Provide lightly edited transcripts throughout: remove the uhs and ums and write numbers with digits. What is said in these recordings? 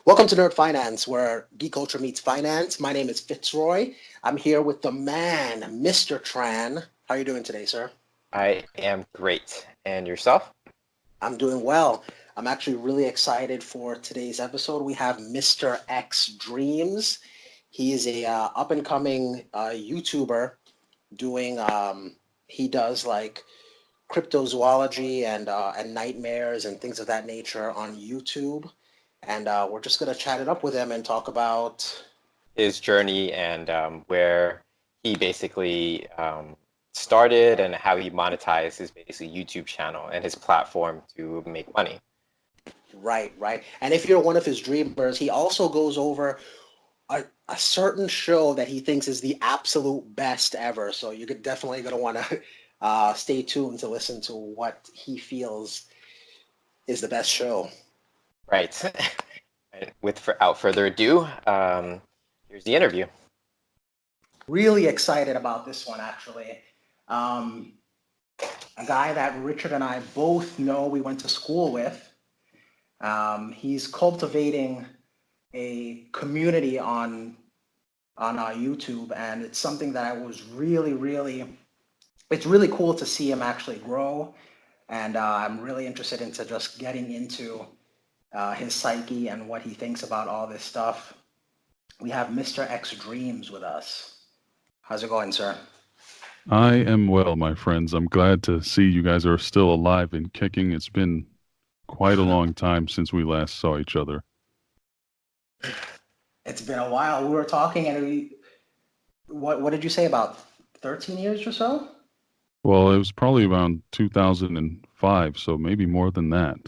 Welcome to Nerd Finance, where geek culture meets finance. My name is Fitzroy. I'm here with the man, Mr. Tran. How are you doing today, sir? I am great. And yourself? I'm doing well. I'm actually really excited for today's episode. We have Mr. X Dreams. He is a up-and-coming YouTuber doing, he does like cryptozoology and nightmares and things of that nature on YouTube. And we're just going to chat it up with him and talk about His journey and where he basically started and how he monetized his basically YouTube channel and his platform to make money. Right. And if you're one of his dreamers, he also goes over a certain show that he thinks is the absolute best ever. So you're definitely going to want to stay tuned to listen to what he feels is the best show. Right. And without further ado, here's the interview. Really excited about this one, actually. A guy that Richard and I both know, we went to school with. He's cultivating a community on YouTube, and it's something that I was it's really cool to see him actually grow, and I'm really interested into just getting into his psyche and what he thinks about all this stuff. We have Mr. X Dreams with us. How's it going, sir? I am well, my friends. I'm glad to see you guys are still alive and kicking. It's been quite a long time since we last saw each other. It's been a while. We were talking, and what did you say, about 13 years or so? Well, it was probably around 2005, so maybe more than that.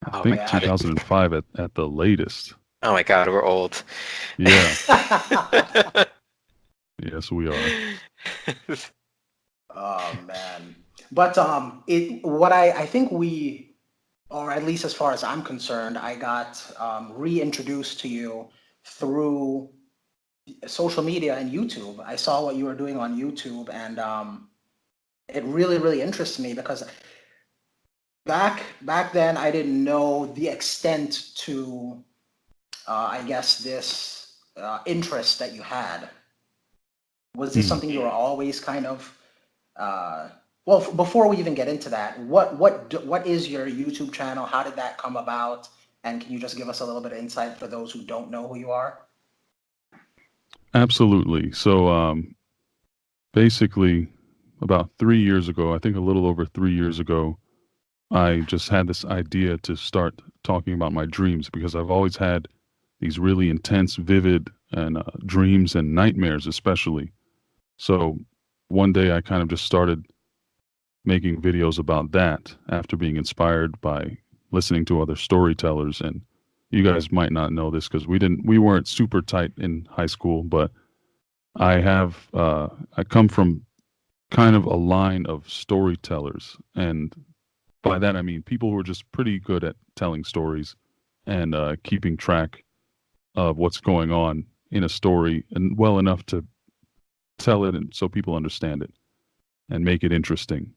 I think 2005 at the latest. Oh my God, we're old. Yeah. Yes, we are. Oh man. But I think we, or at least as far as I'm concerned, I got reintroduced to you through social media and YouTube. I saw what you were doing on YouTube, and it really interests me because back then I didn't know the extent to I guess this interest that you had. Was this something you were always kind of well, before we even get into that, what is your YouTube channel? How did that come about? And can you just give us a little bit of insight for those who don't know who you are? Absolutely. So basically about 3 years ago, I think a little over 3 years ago, I just had this idea to start talking about my dreams because I've always had these really intense, vivid and dreams and nightmares especially. So one day I kind of just started making videos about that after being inspired by listening to other storytellers. And you guys might not know this because we weren't super tight in high school, but I come from kind of a line of storytellers. And by that, I mean people who are just pretty good at telling stories and keeping track of what's going on in a story and well enough to tell it and so people understand it and make it interesting.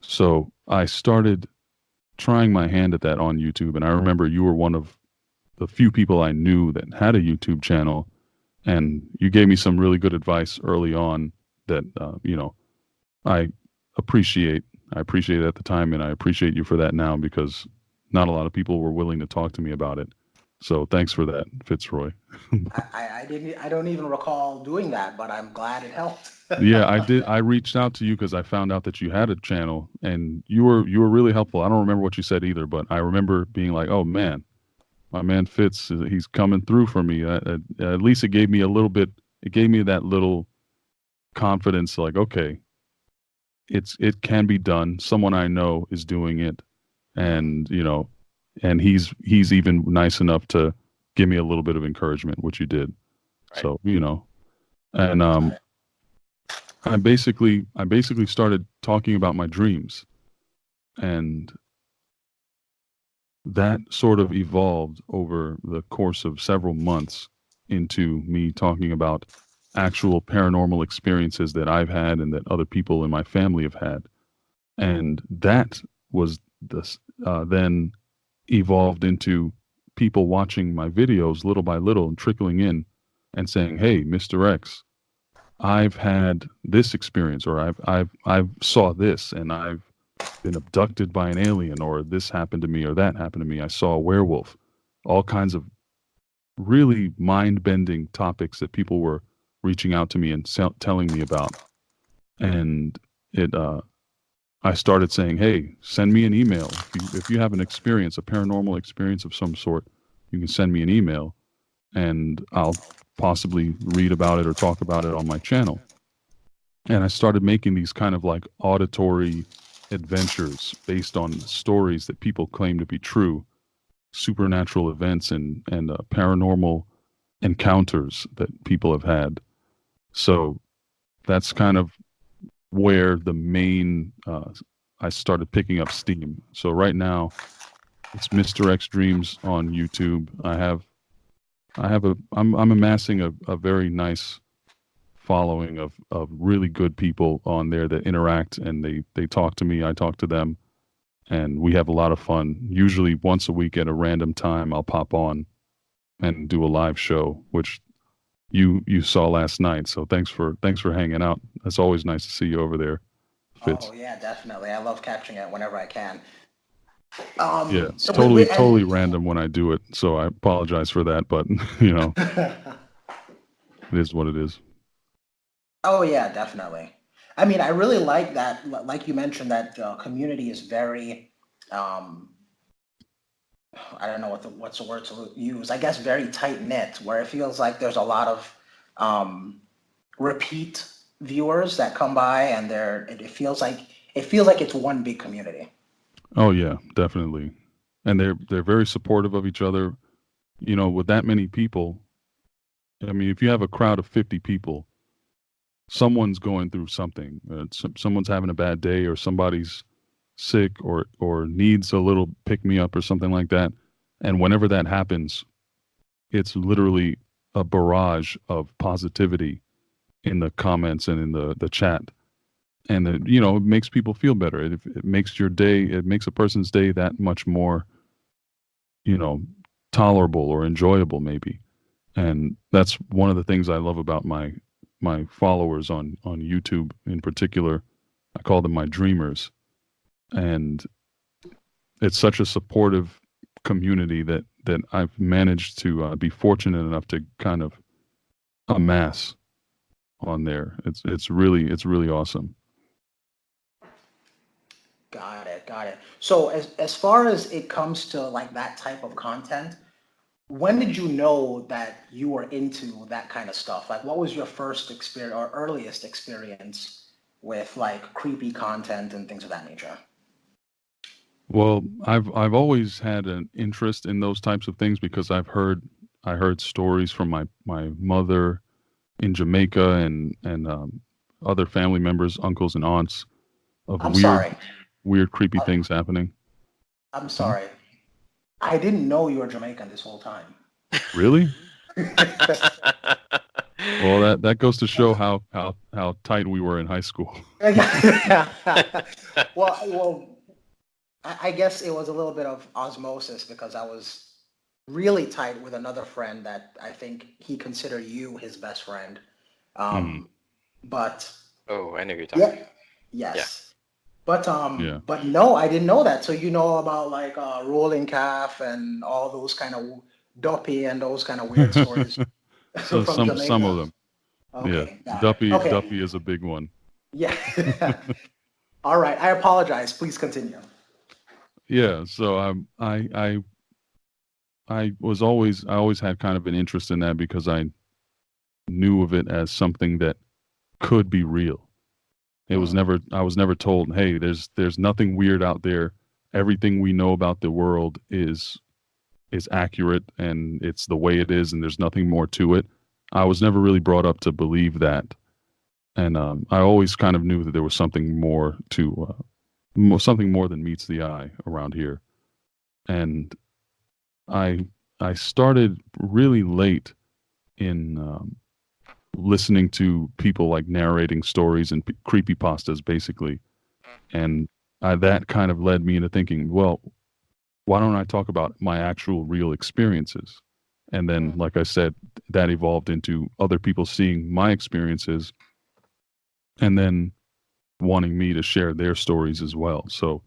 So I started trying my hand at that on YouTube, and I remember you were one of the few people I knew that had a YouTube channel, and you gave me some really good advice early on that I appreciate. I appreciated at the time, and I appreciate you for that now because not a lot of people were willing to talk to me about it. So thanks for that, Fitzroy. I don't even recall doing that, but I'm glad it helped. Yeah, I did. I reached out to you because I found out that you had a channel, and you were really helpful. I don't remember what you said either, but I remember being like, "Oh man, my man Fitz, he's coming through for me." At least it gave me a little bit. It gave me that little confidence, like, okay, it can be done. Someone I know is doing it, and and he's even nice enough to give me a little bit of encouragement, which you did. Right. So and I basically started talking about my dreams, and that sort of evolved over the course of several months into me talking about actual paranormal experiences that I've had and that other people in my family have had. And that was then evolved into people watching my videos little by little and trickling in and saying, "Hey, Mr. X, I've had this experience, or I've saw this, and I've been abducted by an alien, or this happened to me, or that happened to me. I saw a werewolf." All kinds of really mind-bending topics that people were reaching out to me and telling me about. And it I started saying, "Hey, send me an email. If you have an experience, a paranormal experience of some sort, you can send me an email and I'll possibly read about it or talk about it on my channel." And I started making these kind of like auditory adventures based on stories that people claim to be true, supernatural events and paranormal encounters that people have had. So that's kind of where the main I started picking up steam. So right now it's Mr. X Dreams on YouTube. I'm amassing a very nice following of really good people on there that interact, and they talk to me, I talk to them, and we have a lot of fun. Usually once a week at a random time I'll pop on and do a live show, which you saw last night. So thanks for hanging out. It's always nice to see you over there, Fitz. Oh yeah, definitely. I love catching it whenever I can. Yeah, it's So totally random when I do it, so I apologize for that, but it is what it is. oh yeah, definitely. I mean, I really like that. Like you mentioned, that the community is very, um, I don't know what's the word to use. I guess very tight knit, where it feels like there's a lot of um, repeat viewers that come by, and it feels like it's one big community. Oh yeah, definitely. And they're very supportive of each other. With that many people, I mean, if you have a crowd of 50 people, someone's going through something. Someone's having a bad day, or somebody's sick, or needs a little pick me up or something like that. And whenever that happens, it's literally a barrage of positivity in the comments and in the chat. And it makes people feel better. It makes your day, it makes a person's day that much more, you know, tolerable or enjoyable maybe. And that's one of the things I love about my followers on YouTube in particular. I call them my dreamers. And it's such a supportive community that I've managed to be fortunate enough to kind of amass on there. It's really awesome. Got it, got it. So as far as it comes to like that type of content, when did you know that you were into that kind of stuff? Like, what was your first experience or earliest experience with like creepy content and things of that nature? Well, I've always had an interest in those types of things because I heard stories from my mother in Jamaica and other family members, uncles and aunts, of I'm weird sorry. weird creepy Uh, things happening. I'm Hmm? sorry. I didn't know you were Jamaican this whole time. Really? Well, that goes to show how tight we were in high school. Well, I guess it was a little bit of osmosis because I was really tight with another friend that I think he considered you his best friend. Hmm. Um, but Oh, I know who you're talking yeah, about. Yeah. yes. But Yeah. no, I didn't know that. So you know about like rolling calf and all those kind of duppy and those kind of weird stories So from some of Jamaica. them. Yeah. Okay, got it. Duppy Okay, is a big one. yeah. All right. I apologize. Please continue. Yeah, so I always had kind of an interest in that because I knew of it as something that could be real. Hmm. I was never told, "Hey, there's nothing weird out there. Everything we know about the world is accurate and it's the way it is and there's nothing more to it." I was never really brought up to believe that. And I always kind of knew that there was something more to something more than meets the eye around here. And I I started really late in listening to people like narrating stories and creepy pastas basically, and that kind of led me into thinking, well, why don't I talk about my actual real experiences? And then, like I said, that evolved into other people seeing my experiences and then wanting me to share their stories as well. So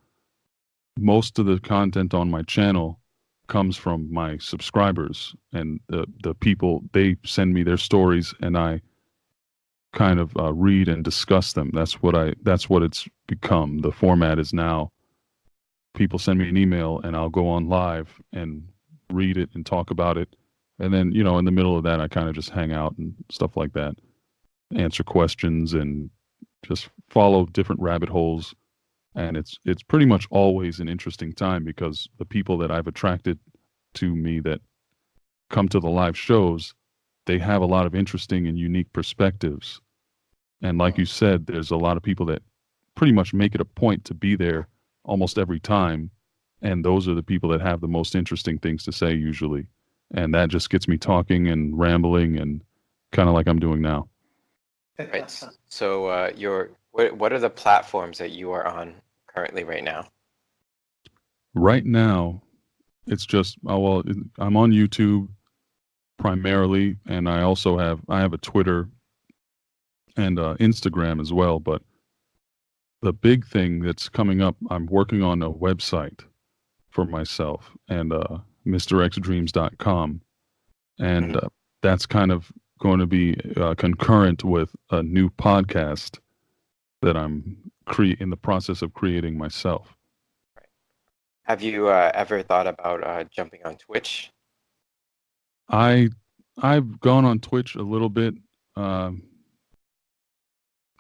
most of the content on my channel comes from my subscribers and the people. They send me their stories and I kind of read and discuss them. That's what it's become. The format is now people send me an email and I'll go on live and read it and talk about it. And then, in the middle of that, I kind of just hang out and stuff like that, answer questions and just follow different rabbit holes. And it's pretty much always an interesting time because the people that I've attracted to me that come to the live shows, they have a lot of interesting and unique perspectives. And like you said, there's a lot of people that pretty much make it a point to be there almost every time. And those are the people that have the most interesting things to say usually. And that just gets me talking and rambling and kind of like I'm doing now. Right. So what are the platforms that you are on currently right now? Right now, it's just, I'm on YouTube primarily, and I also have a Twitter and Instagram as well. But the big thing that's coming up, I'm working on a website for myself and MrXDreams.com, and that's kind of going to be concurrent with a new podcast that I'm in the process of creating myself. Right. Have you ever thought about jumping on Twitch? I've gone on Twitch a little bit,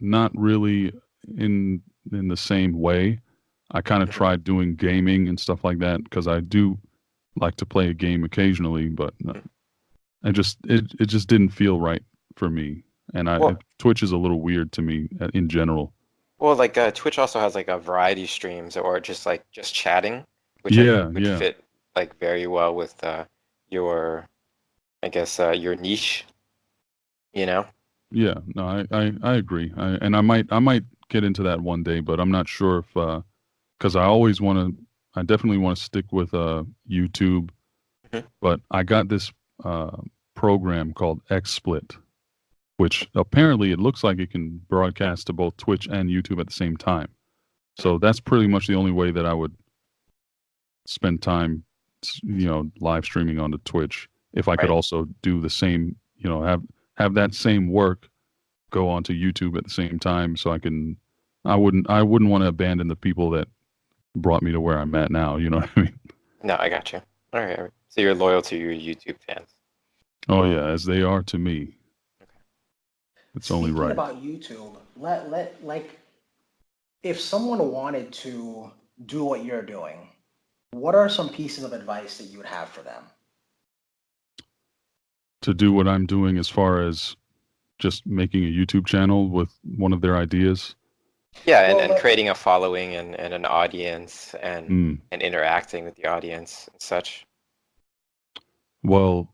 not really in the same way. I kind of tried doing gaming and stuff like that because I do like to play a game occasionally, but it just didn't feel right for me. And Twitch is a little weird to me in general. Well, like Twitch also has like a variety streams or just chatting, which would fit like very well with your, I guess, your niche, Yeah, no, I agree. I might get into that one day, but I'm not sure if, because I definitely want to stick with YouTube, but I got this program called XSplit, which apparently it looks like it can broadcast to both Twitch and YouTube at the same time. So that's pretty much the only way that I would spend time, live streaming onto Twitch. If I could also do the same, have that same work go onto YouTube at the same time, so I wouldn't want to abandon the people that brought me to where I'm at now. You know what I mean? No, I got you. All right. So you're loyal to your YouTube fans. Oh yeah, as they are to me. Okay. It's only right. About YouTube, like, if someone wanted to do what you're doing, what are some pieces of advice that you would have for them? To do what I'm doing as far as just making a YouTube channel with one of their ideas. Yeah, and creating a following and an audience and interacting with the audience and such. Well,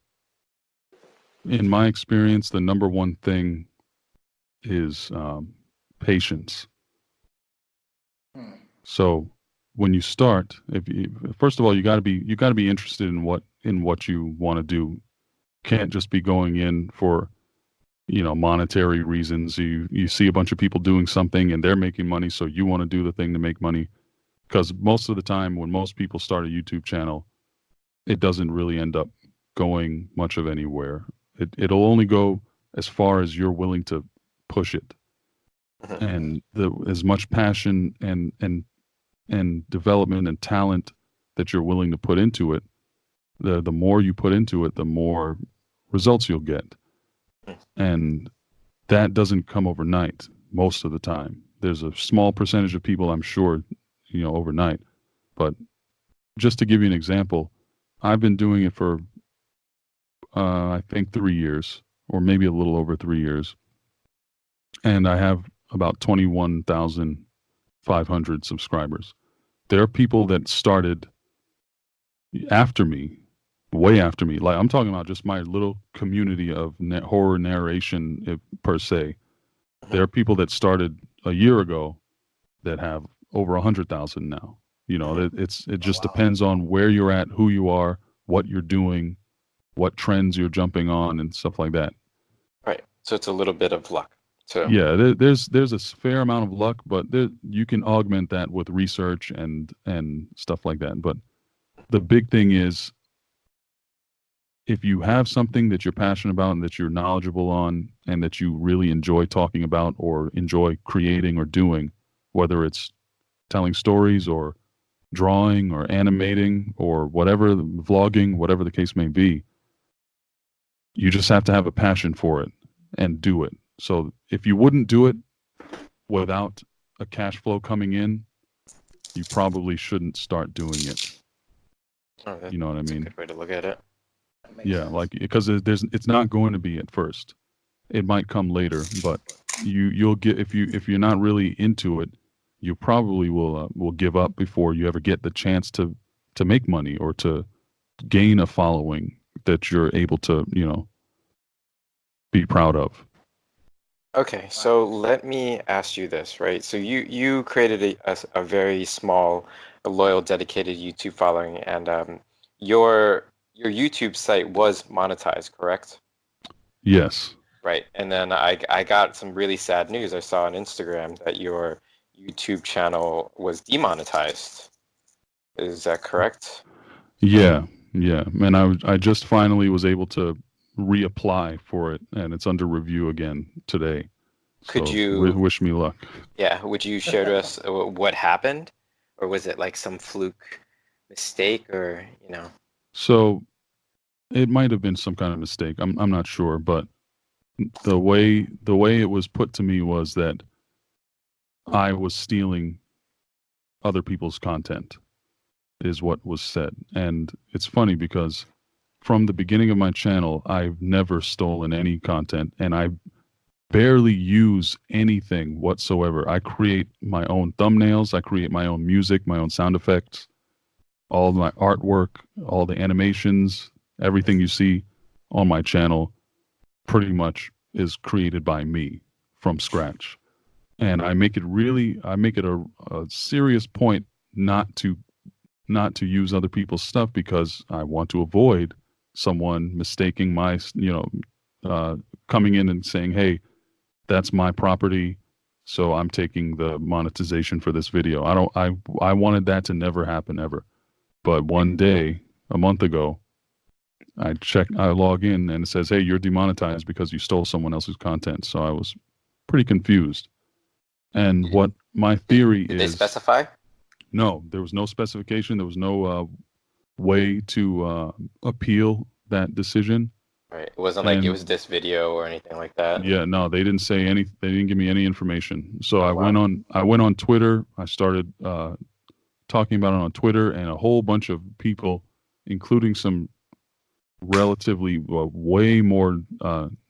in my experience, the number one thing is patience. So when you start, first of all, you got to be interested in what you want to do. Can't just be going in for monetary reasons. You see a bunch of people doing something and they're making money, so you want to do the thing to make money. Because most of the time when most people start a YouTube channel, it doesn't really end up going much of anywhere. It'll only go as far as you're willing to push it. And as much passion and development and talent that you're willing to put into it, the more you put into it, the more results you'll get. And that doesn't come overnight most of the time. There's a small percentage of people, I'm sure, overnight. But just to give you an example, I've been doing it for, I think 3 years, or maybe a little over 3 years. And I have about 21,500 subscribers. There are people that started after me, way after me. Like, I'm talking about just my little community of horror narration per se. There are people that started a year ago that have over 100,000 now. You know, it Oh, just wow. depends on where you're at, who you are, what you're doing, what trends you're jumping on, and stuff like that. Right. So it's a little bit of luck too. Yeah, there's a fair amount of luck, but you can augment that with research and stuff like that. But the big thing is, if you have something that you're passionate about and that you're knowledgeable on and that you really enjoy talking about or enjoy creating or doing, whether it's telling stories or drawing or animating or whatever, vlogging, whatever the case may be, you just have to have a passion for it and do it. So if you wouldn't do it without a cash flow coming in, you probably shouldn't start doing it. Oh, You know what I that's a mean? good way to look at it. That makes Yeah, sense. like because it's not going to be at first. It might come later, but you'll get if you're not really into it, you probably will give up before you ever get the chance to make money or to gain a following that you're able to, be proud of. Okay, so let me ask you this, right? So you created a very small, a loyal, dedicated YouTube following, and your YouTube site was monetized, correct? Yes. Right. And then I got some really sad news. I saw on Instagram that your YouTube channel was demonetized. Is that correct? Yeah. Yeah. And I just finally was able to reapply for it, and it's under review again today. Could So you, wish me luck. yeah, would you share to us what happened? Or was it like some fluke mistake or, you know? So it might have been some kind of mistake. I'm not sure, but the way it was put to me was that I was stealing other people's content, is what was said. And it's funny because from the beginning of my channel, I've never stolen any content, and I barely use anything whatsoever. I create my own thumbnails, I create my own music, my own sound effects, all my artwork, all the animations, everything you see on my channel pretty much is created by me from scratch. And I make it a serious point not to use other people's stuff because I want to avoid someone mistaking my, coming in and saying, "Hey, that's my property, so I'm taking the monetization for this video." I wanted that to never happen ever. But one day, a month ago, I log in and it says, "Hey, you're demonetized because you stole someone else's content." So I was pretty confused. And Did, what my theory did they is, specify? no, there was no specification. There was no way to appeal that decision. Right. It wasn't like it was And this video or anything like that. yeah, no, they didn't say any. They didn't give me any information. So Oh, wow. I went on Twitter. I started talking about it on Twitter, and a whole bunch of people, including some relatively way more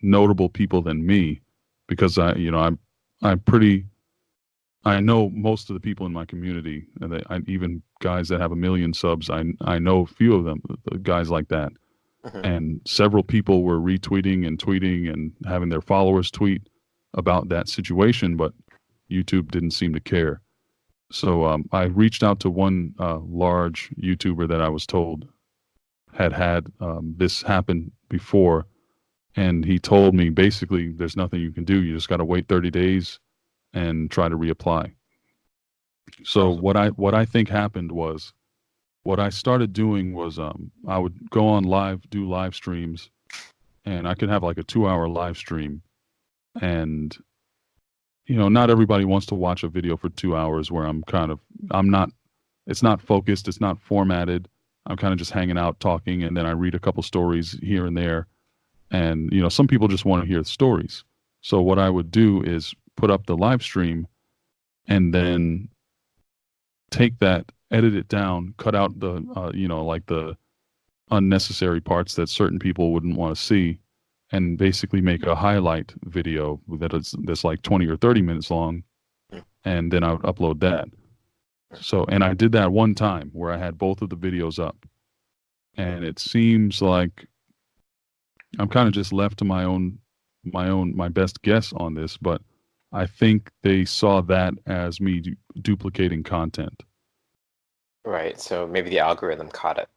notable people than me, because I'm pretty. I know most of the people in my community, and even guys that have 1 million subs. I know a few of them, guys like that, Mhm. and several people were retweeting and tweeting and having their followers tweet about that situation, but YouTube didn't seem to care. So I reached out to one large YouTuber that I was told had this happen before, and he told me basically there's nothing you can do. You just got to wait 30 days and try to reapply. So Oh, what I think happened was what I started doing was I would go on live, do live streams, and I could have like a 2-hour live stream. And not everybody wants to watch a video for 2 hours where I'm not, it's not focused, it's not formatted. I'm kind of just hanging out talking, and then I read a couple stories here and there. And some people just want to hear the stories. So what I would do is put up the live stream and then take that, edit it down, cut out the like the unnecessary parts that certain people wouldn't want to see, and basically make a highlight video that's like 20 or 30 minutes long, and then I would upload that. So, and I did that one time where I had both of the videos up, and it seems like I'm kind of just left to my best guess on this, but I think they saw that as me duplicating content. Right. So maybe the algorithm caught it.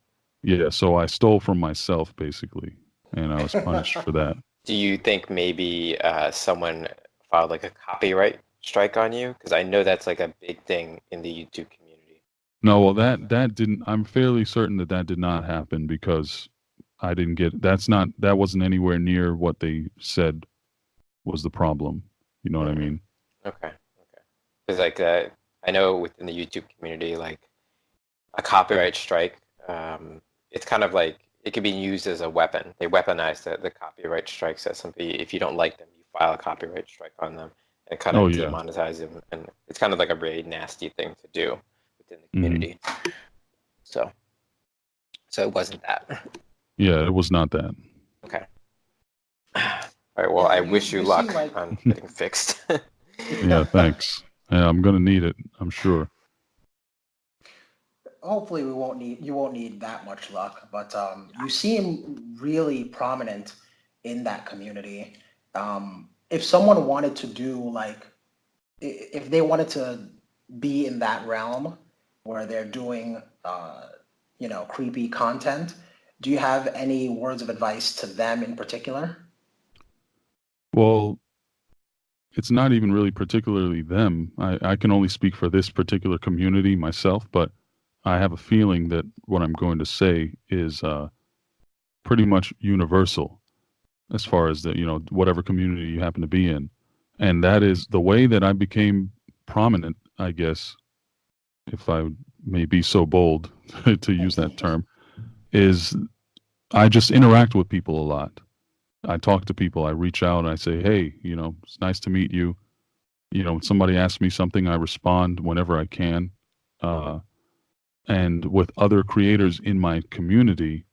Yeah, so I stole from myself basically, and I was punished for that. Do you think maybe someone filed like a copyright strike on you? Because I know that's like a big thing in the YouTube community. No, well, that didn't. I'm fairly certain that that did not happen because I didn't get. That wasn't anywhere near what they said was the problem. You know what I Hmm. mean? Okay. Okay. Because like I know within the YouTube community, like a copyright strike, it's kind of like it could be used as a weapon. They weaponize the copyright strikes at somebody. If you don't like them, you file a copyright strike on them and kind Oh of yeah. demonetize them. And it's kind of like a really nasty thing to do within the Hmm. community. So, so it wasn't that. Yeah, it was not that. Okay. All right. Well, Yeah, I you wish you you seem luck like on getting fixed. Yeah, thanks. Yeah, I'm gonna need it. I'm sure. hopefully you won't need that much luck, but you seem really prominent in that community. If someone wanted to do like if they wanted to be in that realm where they're doing creepy content, do you have any words of advice to them in particular? Well, it's not even really particularly them. I can only speak for this particular community myself, but I have a feeling that what I'm going to say is pretty much universal as far as the, whatever community you happen to be in. And that is the way that I became prominent, I guess, if I may be so bold to use that term, is I just interact with people a lot. I talk to people, I reach out, and I say, hey, it's nice to meet you. When somebody asks me something, I respond whenever I can. Uh, and with other creators in my community,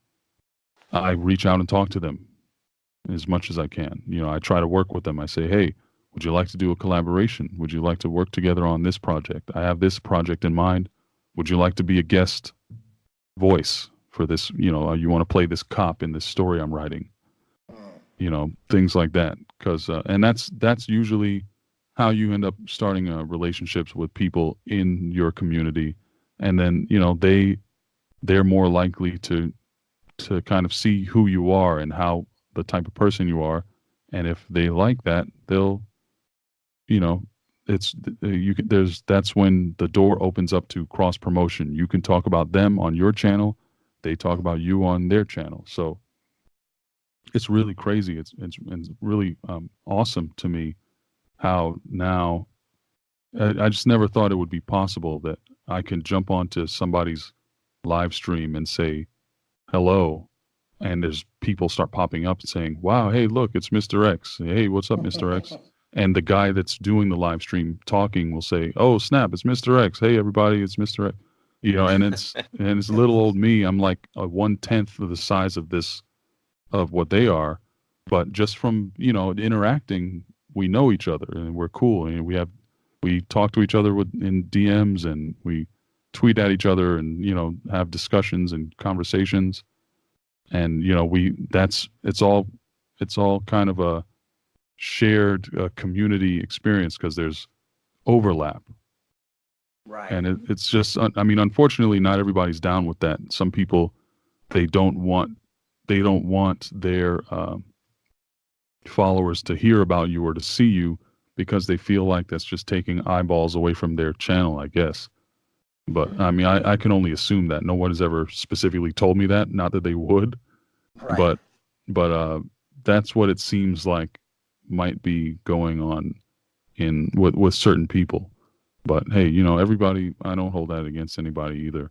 I reach out and talk to them as much as I can. I try to work with them. I say, hey, would you like to do a collaboration? Would you like to work together on this project? I have this project in mind. Would you like to be a guest voice for this? You want to play this cop in this story I'm writing? Things like that. Because and that's usually how you end up starting relationships with people in your community, and then they're more likely to kind of see who you are and how the type of person you are, and if they like that, they'll you know it's you can there's that's when the door opens up to cross promotion. You can talk about them on your channel, they talk about you on their channel. So it's really crazy. It's really awesome to me how now I just never thought it would be possible that I can jump onto somebody's live stream and say hello, and there's people start popping up saying, "Wow, hey, look, it's Mr. X. Hey, what's up, Mr. X?" And the guy that's doing the live stream talking will say, "Oh, snap, it's Mr. X. Hey, everybody, it's Mr. X." And it's little old me. I'm like a 1/10 of the size of what they are, but just from interacting, we know each other and we're cool, and we talk to each other in DMs, and we tweet at each other, and have discussions and conversations, and we that's it's all kind of a shared community experience because there's overlap, Right. and it's just I mean, unfortunately not everybody's down with that. Some people, they don't want their followers to hear about you or to see you because they feel like that's just taking eyeballs away from their channel, I guess. But I mean, I can only assume that. No one has ever specifically told me that, not that they would, Right. but that's what it seems like might be going on in with certain people. But hey, everybody, I don't hold that against anybody either.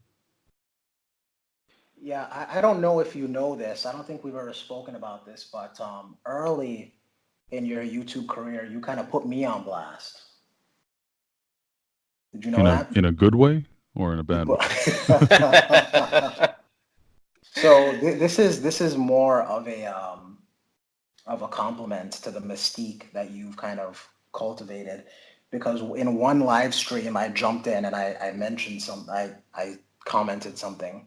Yeah, I don't know if you know this. I don't think we've ever spoken about this, but early in your YouTube career, you kind of put me on blast. Did you know that? In a good way or in a bad way? So this is more of a compliment to the mystique that you've kind of cultivated, because in one live stream I jumped in and I mentioned I commented something,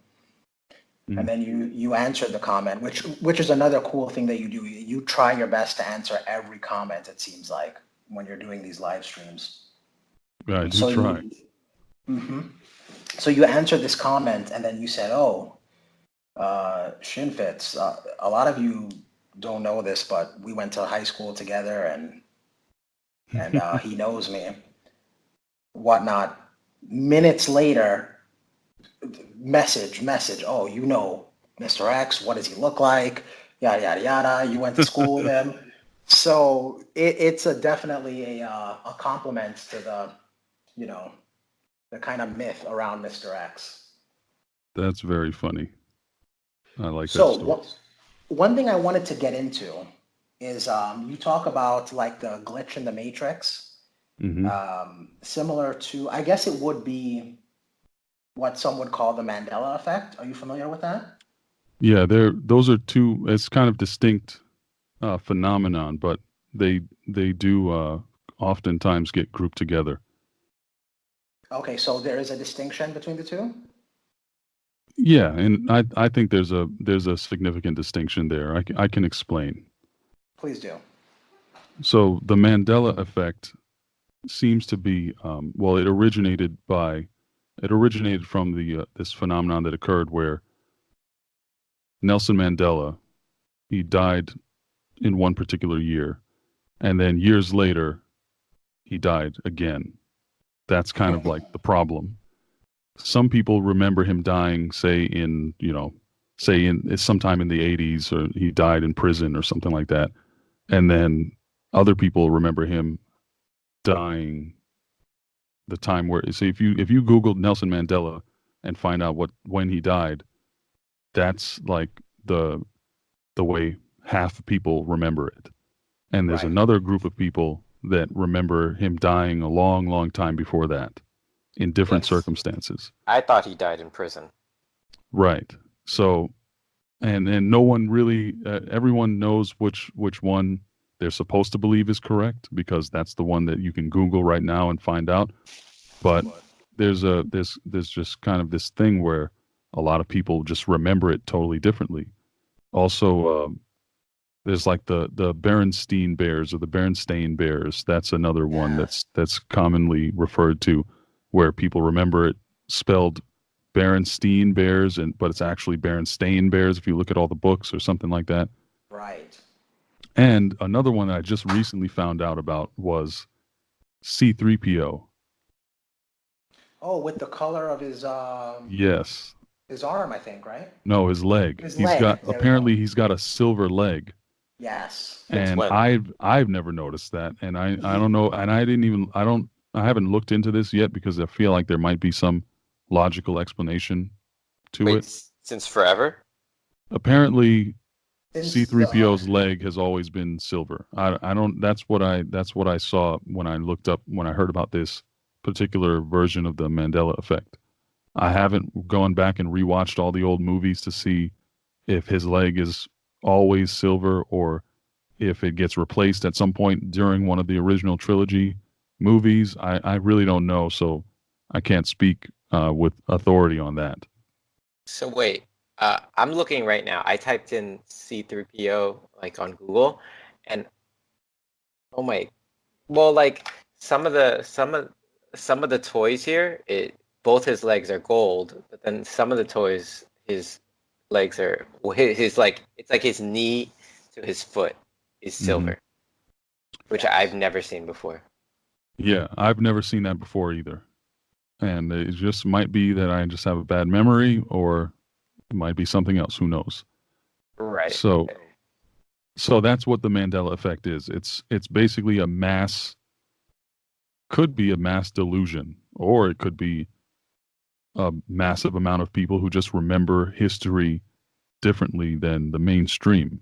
and then you answered the comment, which is another cool thing that you do. You try your best to answer every comment, it seems like, when you're doing these live streams. I do So try. you, hmm So you answered this comment, and then you said, "Oh, Shinfitz, a lot of you don't know this, but we went to high school together, and he knows me, whatnot." Minutes later, message. Oh, you know Mr. X. What does he look like? Yada yada yada. You went to school with him. So it's definitely a compliment to the kind of myth around Mr. X. That's very funny. I like that So story. one thing I wanted to get into is you talk about like the glitch in the matrix, similar to, I guess it would be what some would call the Mandela effect. Are you familiar with that? Yeah, those are two. It's kind of distinct phenomenon, but they do oftentimes get grouped together. Okay, so there is a distinction between the two? Yeah, and I think there's a significant distinction there. I can explain. Please do. So the Mandela effect seems to be well, it originated from the this phenomenon that occurred where Nelson Mandela, he died in one particular year, and then years later he died again. That's kind of like the problem. Some people remember him dying, say in sometime in the 80s, or he died in prison or something like that. And then other people remember him dying the time where, so if you Google Nelson Mandela and find out when he died, that's like the way half of people remember it. And there's Right. another group of people that remember him dying a long, long time before that in different Yes. circumstances. I thought he died in prison. Right. So, and no one really, everyone knows which one they're supposed to believe is correct, because that's the one that you can Google right now and find out. But there's just kind of this thing where a lot of people just remember it totally differently. Also, there's like the Berenstain Bears or the Berenstain Bears. That's another one that's commonly referred to, where people remember it spelled Berenstain Bears, but it's actually Berenstain Bears if you look at all the books or something like that. Right. And another one that I just recently found out about was C3PO. Oh, with the color of his Yes. his arm, I think, right? No, his leg. His He's leg. got There we apparently go. he's got a silver leg. Yes. Since And when? I've never noticed that, and I don't know, and I haven't looked into this yet because I feel like there might be some logical explanation to Wait, it. since forever? Apparently, Since C3PO's leg has always been silver. I don't. That's what I saw when I heard about this particular version of the Mandela effect. I haven't gone back and rewatched all the old movies to see if his leg is always silver or if it gets replaced at some point during one of the original trilogy movies. I really don't know, so I can't speak with authority on that. So wait, I'm looking right now. I typed in C3PO like on Google, and oh my, well, like some of the toys here, both his legs are gold, but then some of the toys, his legs are well, his like it's like his knee to his foot is silver, which I've never seen before. Yeah, I've never seen that before either. And it just might be that I just have a bad memory, or it might be something else. Who knows? Right. So that's what the Mandela effect is. It's basically could be a mass delusion, or it could be a massive amount of people who just remember history differently than the mainstream.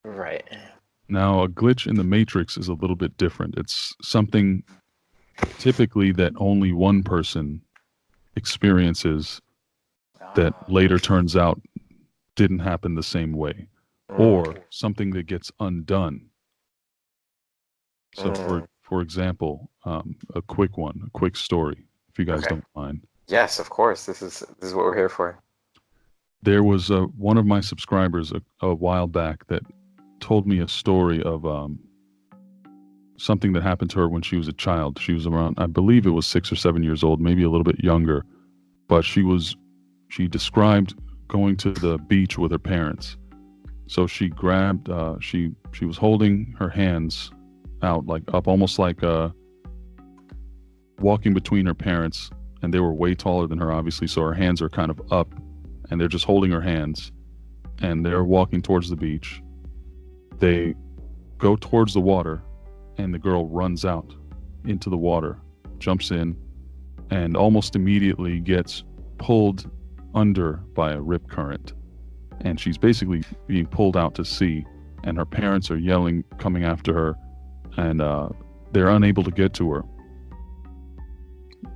Right. Now, a glitch in the matrix is a little bit different. It's something typically that only one person experiences that later turns out didn't happen the same way, or something that gets undone. So, for example, a quick story, if you guys don't mind. Yes, of course. This is what we're here for. There was one of my subscribers a while back that told me a story of something that happened to her when she was a child. She was around, I believe it was 6 or 7 years old, maybe a little bit younger. but she described going to the beach with her parents. So she grabbed, she was holding her hands out, like up, almost like walking between her parents, and they were way taller than her, obviously, so her hands are kind of up, and they're just holding her hands, and they're walking towards the beach. They go towards the water, and the girl runs out into the water, jumps in, and almost immediately gets pulled under by a rip current. And she's basically being pulled out to sea, and her parents are yelling, coming after her, and they're unable to get to her.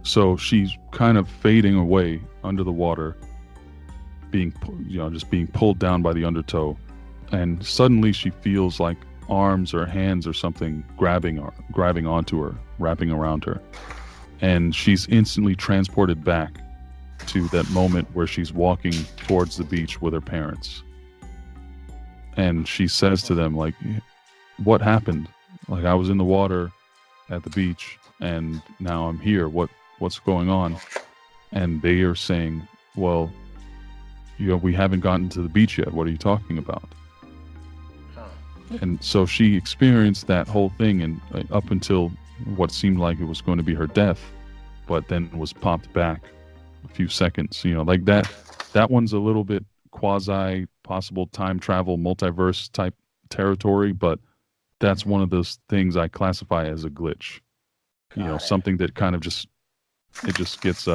So she's kind of fading away under the water, just being pulled down by the undertow, and suddenly she feels like arms or hands or something grabbing onto her, wrapping around her, and she's instantly transported back to that moment where she's walking towards the beach with her parents. And she says to them, like, what happened? Like, I was in the water at the beach and now I'm here. What's going on? And they are saying, well, we haven't gotten to the beach yet. What are you talking about? And so she experienced that whole thing, and up until what seemed like it was going to be her death, but then was popped back a few seconds, like that one's a little bit quasi possible time travel, multiverse type territory, but that's one of those things I classify as a glitch. Something that kind of just gets gets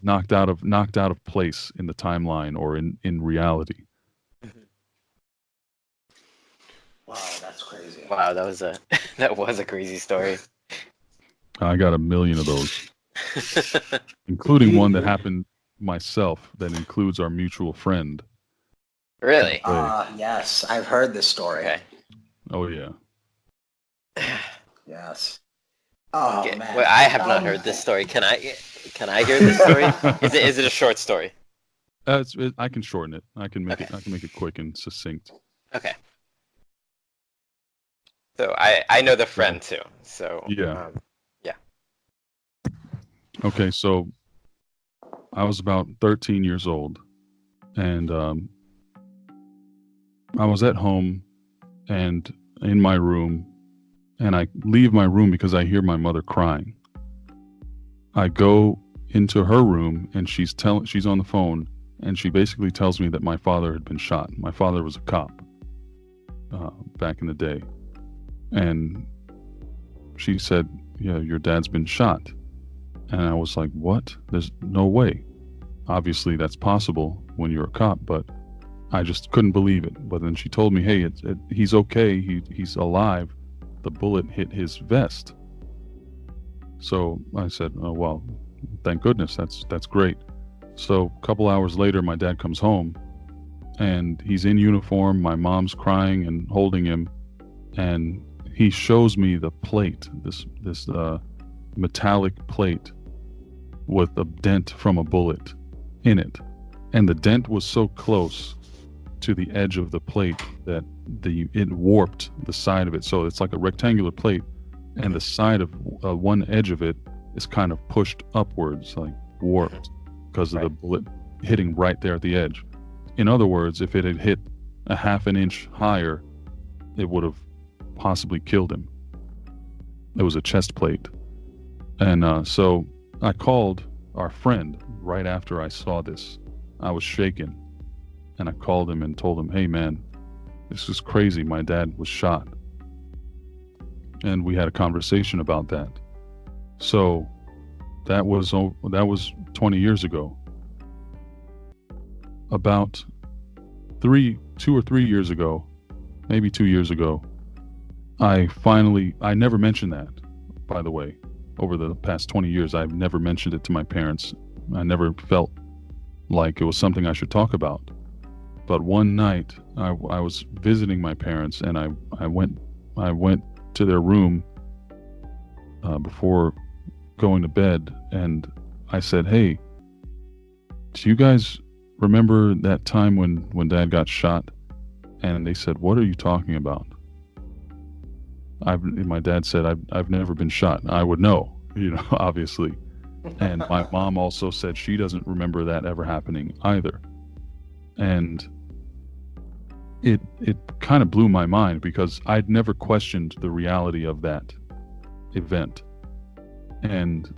knocked out of place in the timeline or in reality. Wow, that's crazy. Wow, that was a crazy story. I got a million of those, including one that happened myself that includes our mutual friend. Really? Yes, I've heard this story. Okay. Oh yeah. Yes. Oh Okay. man. Well, I have not heard this story. Can I hear this story? Is it a short story? I can shorten it. I can make it quick and succinct. Okay. So I know the friend too. So yeah. Yeah. Okay, so I was about 13 years old, and I was at home and in my room, and I leave my room because I hear my mother crying. I go into her room, and she's on the phone, and she basically tells me that my father had been shot. My father was a cop back in the day. And she said, yeah, your dad's been shot. And I was like, what? There's no way. Obviously, that's possible when you're a cop, but I just couldn't believe it. But then she told me, hey, he's okay. He's alive. The bullet hit his vest. So I said, oh, well, thank goodness. That's great. So a couple hours later, my dad comes home, and he's in uniform. My mom's crying and holding him. And he shows me the plate, this metallic plate with a dent from a bullet in it. And the dent was so close to the edge of the plate that it warped the side of it. So it's like a rectangular plate, and the side of one edge of it is kind of pushed upwards, like warped, because of the bullet hitting right there at the edge. In other words, if it had hit a half an inch higher, it would have possibly killed him. It was a chest plate. And so I called our friend right after I saw this. I was shaken, and I called him and told him, hey man, this is crazy. My dad was shot. And we had a conversation about that. So that was 20 years ago. About 2 or 3 years ago, maybe 2 years ago, I never mentioned that, by the way. Over the past 20 years, I've never mentioned it to my parents. I never felt like it was something I should talk about. But one night, I was visiting my parents, and I went to their room before going to bed, and I said, hey, do you guys remember that time when Dad got shot? And they said, what are you talking about? My dad said, I've never been shot. I would know, obviously. And my mom also said she doesn't remember that ever happening either. And it kind of blew my mind because I'd never questioned the reality of that event. And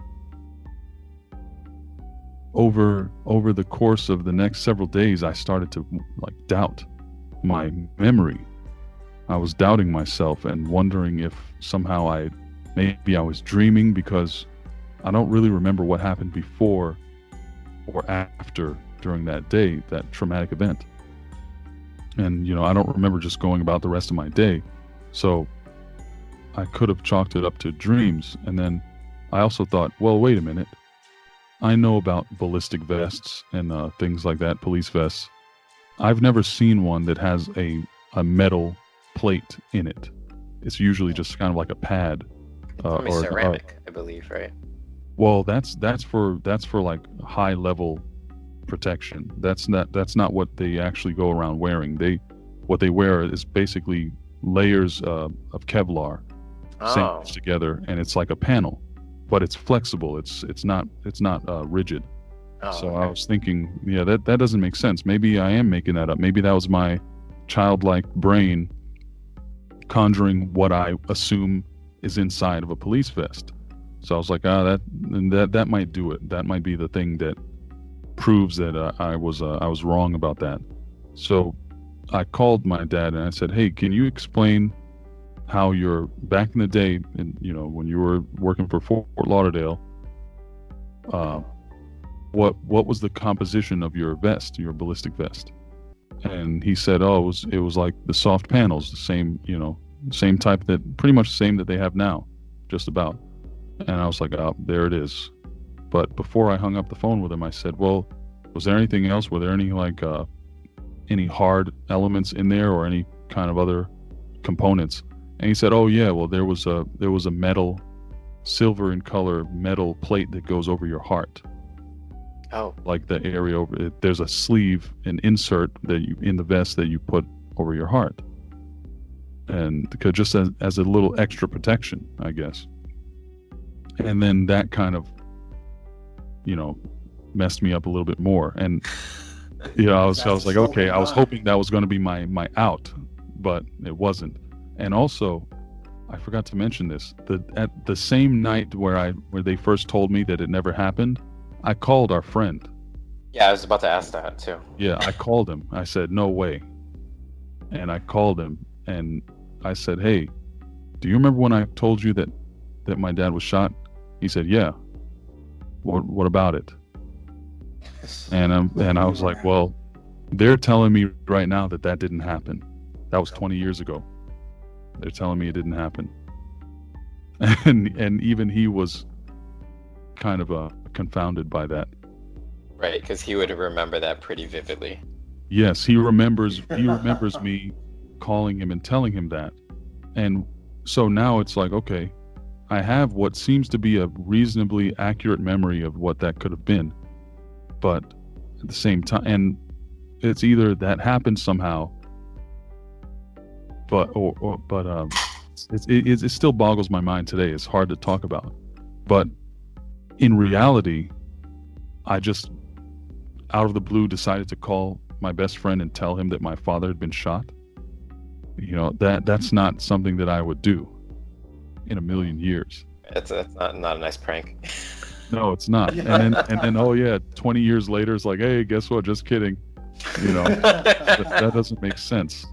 over the course of the next several days, I started to like doubt my memory. I was doubting myself and wondering if somehow maybe I was dreaming, because I don't really remember what happened before or after during that day, that traumatic event. And, I don't remember just going about the rest of my day. So I could have chalked it up to dreams. And then I also thought, well, wait a minute. I know about ballistic vests and things like that, police vests. I've never seen one that has a metal plate in it. It's usually just kind of like a pad. Or ceramic, I believe, right? Well, that's for like high level protection. That's not what they actually go around wearing. What they wear is basically layers of Kevlar sandwiched together, and it's like a panel, but it's flexible. It's not rigid. So okay. I was thinking, yeah, that doesn't make sense. Maybe I am making that up. Maybe that was my childlike brain conjuring what I assume is inside of a police vest. So I was like, that might do it. That might be the thing that proves that I was wrong about that. So I called my dad and I said, hey, can you explain how you're back in the day, and when you were working for Fort Lauderdale, what was the composition of your vest, your ballistic vest? And he said, oh, it was like the soft panels, the same type, that pretty much the same that they have now, just about. And I was like, oh, there it is. But before I hung up the phone with him, I said, well, was there anything else? Were there any any hard elements in there or any kind of other components? And he said, oh yeah, well, there was a metal, silver in color metal plate that goes over your heart. Oh. Like the area over it. There's a sleeve, an insert in the vest that you put over your heart. And because just as a little extra protection, I guess. And then that kind of, messed me up a little bit more. And, I was like, okay, I was hoping that was going to be my out, but it wasn't. And also, I forgot to mention this, at the same night where they first told me that it never happened, I called our friend. Yeah, I was about to ask that too. Yeah, I called him. I said, no way. And I called him and I said, hey, do you remember when I told you that my dad was shot? He said, yeah. What about it? And I was like, well, they're telling me right now that didn't happen. That was 20 years ago. They're telling me it didn't happen. And even he was kind of confounded by that. Right, because he would remember that pretty vividly. Yes, he remembers me calling him and telling him that. And so now it's like, okay, I have what seems to be a reasonably accurate memory of what that could have been. But at the same time, and it's either that happened somehow, but it still boggles my mind today. It's hard to talk about. But in reality, I just out of the blue decided to call my best friend and tell him that my father had been shot. That's not something that I would do in a million years. That's not a nice prank. No, it's not. And then oh yeah, 20 years later, it's like, hey, guess what? Just kidding. That doesn't make sense.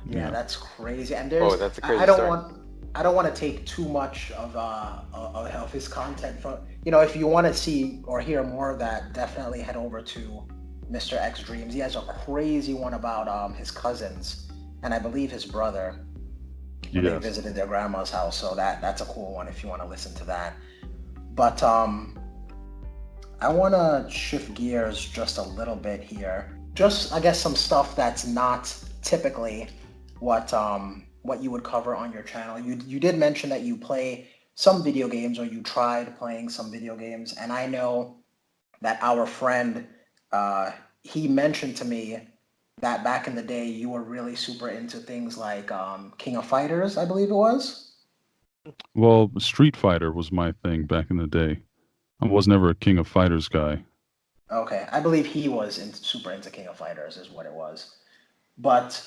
Yeah, that's crazy. And there's that's a crazy I don't story. want to take too much of his content from, if you want to see or hear more of that, definitely head over to Mr. X Dreams. He has a crazy one about his cousins and I believe his brother when they visited their grandma's house. So that's a cool one if you want to listen to that. But I want to shift gears just a little bit here. Just, I guess, some stuff that's not typically what you would cover on your channel. You did mention that you play some video games, or you tried playing some video games, and I know that our friend, he mentioned to me that back in the day you were really super into things like King of Fighters, I believe it was. Well, Street Fighter was my thing back in the day. I was never a King of Fighters guy. Okay, I believe he was super into King of Fighters, is what it was. But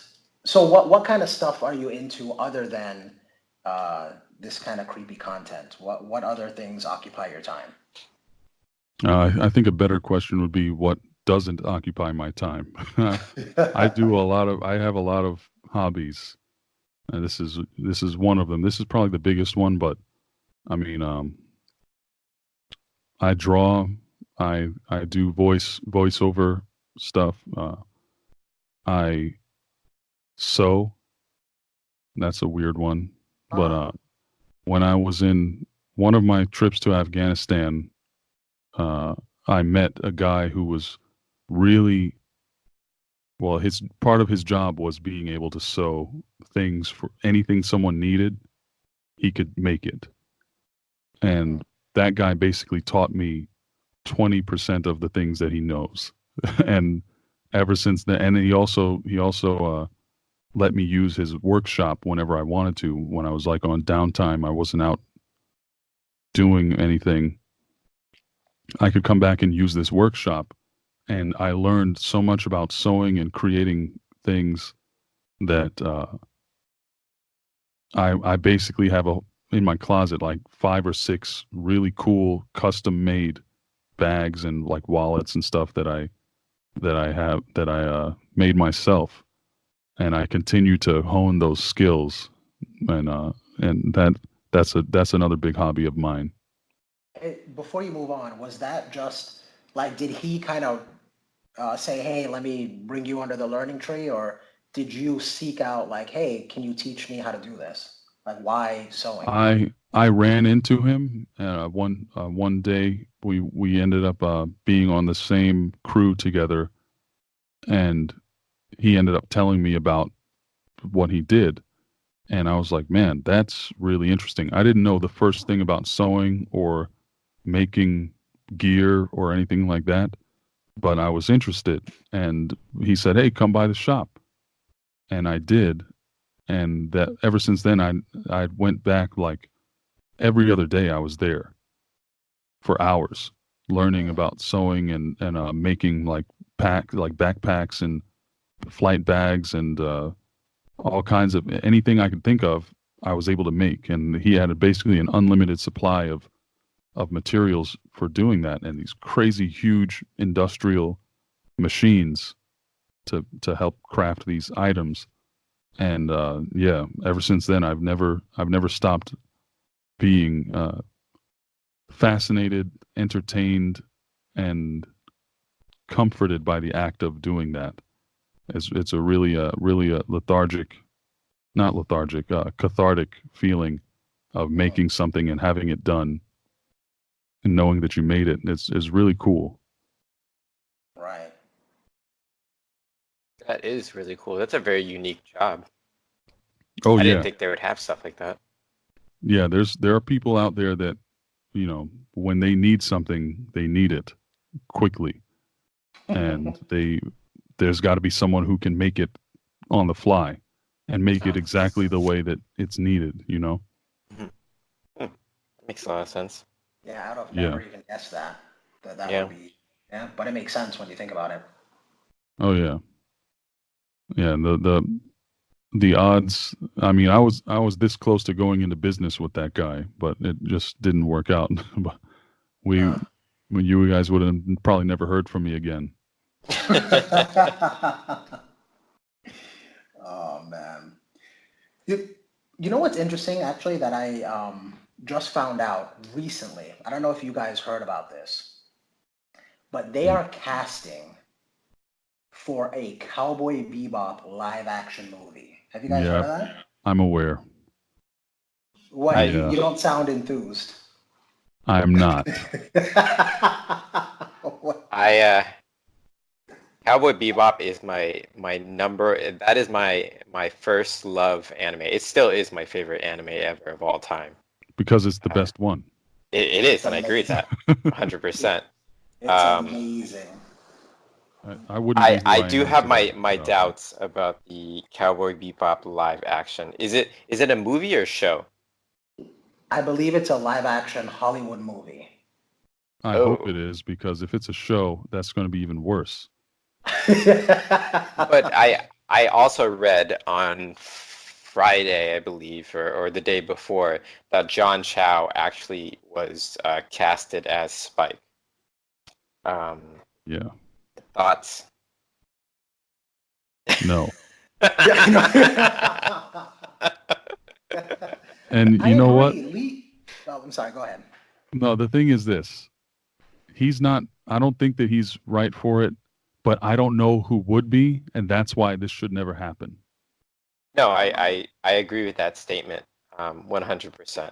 so, what kind of stuff are you into other than this kind of creepy content? What other things occupy your time? I think a better question would be what doesn't occupy my time. I have a lot of hobbies, and this is one of them. This is probably the biggest one, but I mean, I draw, I do voiceover stuff. I sew. That's a weird one, but Uh-huh. when I was in one of my trips to Afghanistan, uh, I met a guy who was really well. His part of his job was being able to sew things for anything someone needed. He could make it, Mhm. and that guy basically taught me 20% of the things that he knows. And ever since then, and he also let me use his workshop whenever I wanted to. When I was like on downtime, I wasn't out doing anything. I could come back and use this workshop, and I learned so much about sewing and creating things that I basically have a in my closet like 5 or 6 really cool custom made bags and like wallets and stuff that I made myself, and I continue to hone those skills, and that's another big hobby of mine. Before you move on, was that just like, did he kind of say, hey, let me bring you under the learning tree, or did you seek out like, hey, can you teach me how to do this? Like, why sewing? I ran into him one day. We ended up being on the same crew together, and he ended up telling me about what he did, and I was like, man, that's really interesting. I didn't know the first thing about sewing or making gear or anything like that, but I was interested. And he said, hey, come by the shop, and I did. And that ever since then, I went back like every other day. I was there for hours learning Mhm. about sewing and making like backpacks and flight bags and all kinds of anything I could think of. I was able to make, and he had basically an unlimited supply of materials for doing that, and these crazy huge industrial machines to help craft these items. And yeah, ever since then, I've never stopped being fascinated, entertained, and comforted by the act of doing that. It's a really a lethargic, not lethargic, cathartic feeling of Mhm. making something and having it done and knowing that you made it. It's really cool. Right. That is really cool. That's a very unique job. Oh I didn't yeah, think they would have stuff like that. yeah. There are people out there that when they need something, they need it quickly, and there's got to be someone who can make it on the fly and make it exactly the way that it's needed. Mhm. Hmm. That makes a lot of sense. Yeah, I'd have Yeah. never even guessed that. That would Yeah. be, yeah, but it makes sense when you think about it. Oh yeah. Yeah. The odds. I mean, I was this close to going into business with that guy, but it just didn't work out. But we, Huh. when you guys would have probably never heard from me again. Oh man. You, you know what's interesting actually that I just found out recently. I don't know if you guys heard about this, but they Mm. are casting for a Cowboy Bebop live action movie. Have you guys heard Yeah, of that? I'm aware. What, I Yeah, you don't sound enthused. I am not. What? I Cowboy Bebop is my number. That is my first love anime. It still is my favorite anime ever of all time. Because it's the Uh, best one. it It's is, and I agree with amazing. that 100%. It's Um, amazing. I wouldn't be who I I do am have today my without it. doubts about the Cowboy Bebop live action. Is it a movie or a show? I believe it's a live action Hollywood movie. I hope it is, because if it's a show, that's going to be even worse. But I also read on Friday, I believe, or the day before, that John Chow actually was casted as Spike. Yeah. Thoughts? No. Yeah, And I you know what? agree. Oh, I'm sorry. Go ahead. No, the thing is this. He's not, I don't think that he's right for it, but I don't know who would be, and that's why this should never happen. No, I agree with that statement, 100%.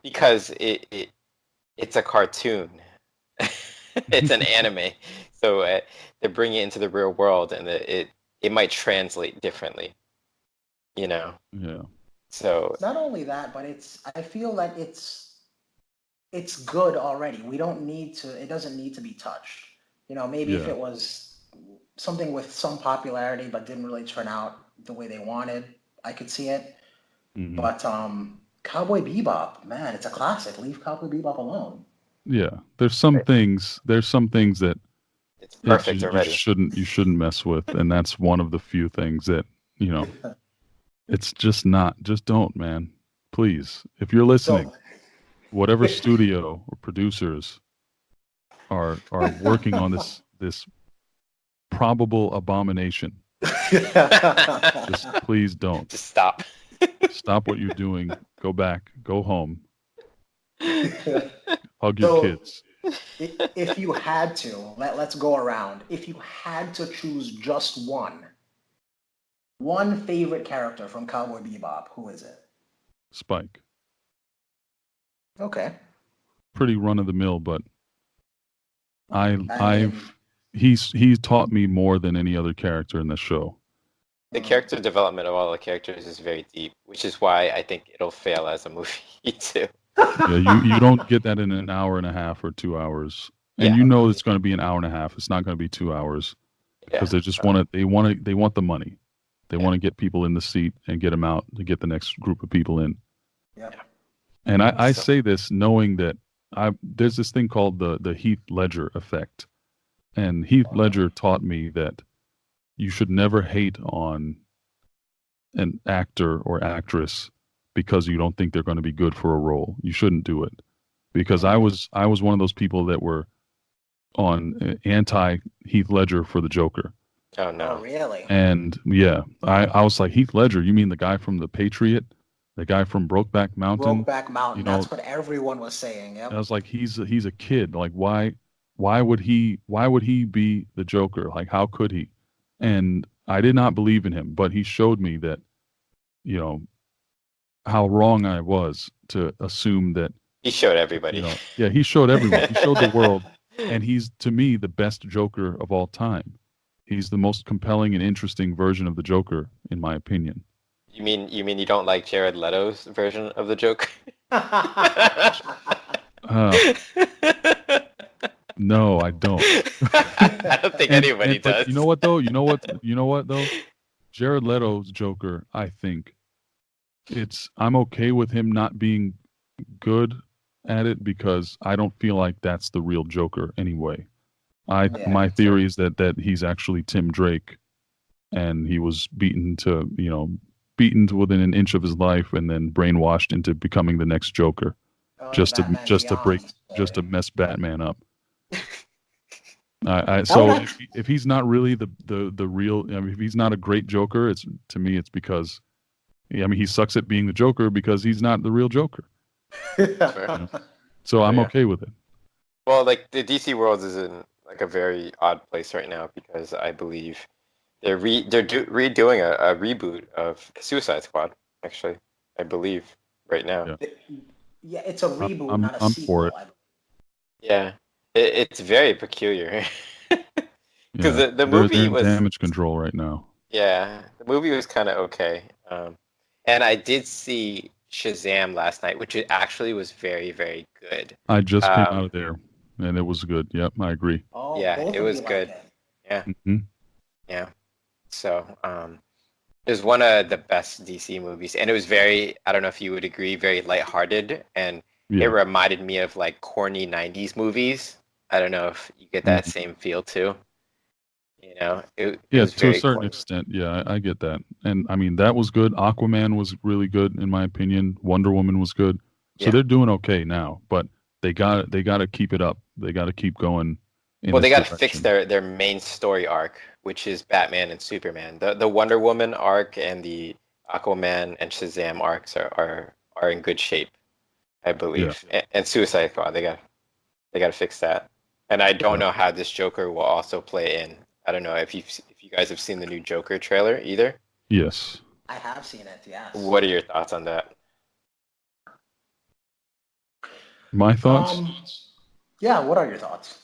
Because it's a cartoon. It's an anime, so they're bringing it into the real world, and it might translate differently, you know. Yeah. So Not only that, but I feel like it's good already. We don't need to. It doesn't need to be touched. Maybe if Yeah. it was something with some popularity but didn't really turn out the way they wanted, I could see it. Mhm. But Cowboy Bebop, man, it's a classic. Leave Cowboy Bebop alone. Yeah. There's some things that it's perfect you already. shouldn't mess with, and that's one of the few things that, it's just don't, man. Please. If you're listening, So, whatever studio or producers are working on this probable abomination, just please don't. Just stop. Stop what you're doing. Go back. Go home. Hug your So- kids. if you had to, let's go around. If you had to choose just one favorite character from Cowboy Bebop, who is it? Spike. Okay. Pretty run of the mill, but mean- he's taught me more than any other character in the show. The character development of all the characters is very deep, which is why I think it'll fail as a movie too. Yeah, you don't get that in an hour and a half or 2 hours, and Yeah. it's going to be an hour and a half. It's not going to be 2 hours, because Yeah. they just they want the money. They want to get people in the seat and get them out to get the next group of people in. Yeah. And I say this knowing that there's this thing called the Heath Ledger effect, and Heath Ledger taught me that you should never hate on an actor or actress because you don't think they're going to be good for a role. You shouldn't do it, because I was one of those people that were on anti Heath Ledger for the Joker. Oh no. Oh, really? And yeah, I was like, Heath Ledger, you mean the guy from The Patriot, the guy from Brokeback Mountain? Brokeback Mountain. You know, That's what everyone was saying. Yep. I was like, he's a kid. Like, why would he be the Joker? Like, how could he? And I did not believe in him, but he showed me that, how wrong I was to assume that. He showed everybody. Yeah, he showed everyone. He showed the world, and he's, to me, the best Joker of all time. He's the most compelling and interesting version of the Joker, in my opinion. You mean you don't like Jared Leto's version of the Joker? No, I don't. I don't think anybody does. But you know what though? You know what though? Jared Leto's Joker, I think I'm okay with him not being good at it, because I don't feel like that's the real Joker anyway. My theory is that he's actually Tim Drake, and he was beaten to within an inch of his life, and then brainwashed into becoming the next Joker, just to mess Batman up. So if he's not really the real, if he's not a great Joker, to me it's because, he sucks at being the Joker because he's not the real Joker. So I'm okay with it. Well, like, the DC world is in like a very odd place right now, because I believe they're redoing a reboot of Suicide Squad. Actually, I believe right now. Yeah, it's a reboot, not a I'm sequel. for it. Yeah, it's very peculiar. Because Yeah, the movie they're in was damage control right now. Yeah, the movie was kind of okay. And I did see Shazam last night, which actually was very, very good. I just came out of there, and it was good. Yep, I agree. Oh, yeah, both it of was you good. like it. Yeah. Mm-hmm. Yeah. So, It was one of the best DC movies, and it was very, I don't know if you would agree, very lighthearted, and it reminded me of like corny 90s movies. I don't know if you get that same feel too. You know, it was to a very certain corny. extent. Yeah, I get that. And I mean, that was good. Aquaman was really good in my opinion. Wonder Woman was good. So they're doing okay now, but they got to keep it up. They got to keep going in Well, they this got to fix direction. their main story arc, which is Batman and Superman. The Wonder Woman arc and the Aquaman and Shazam arcs are in good shape, I Yeah. believe. And Suicide Squad, they got to fix that. And I don't Yeah. know how this Joker will also play in. I don't know if you guys have seen the new Joker trailer either. Yes. I have seen it, yes. What are your thoughts on that? My thoughts? Yeah, what are your thoughts?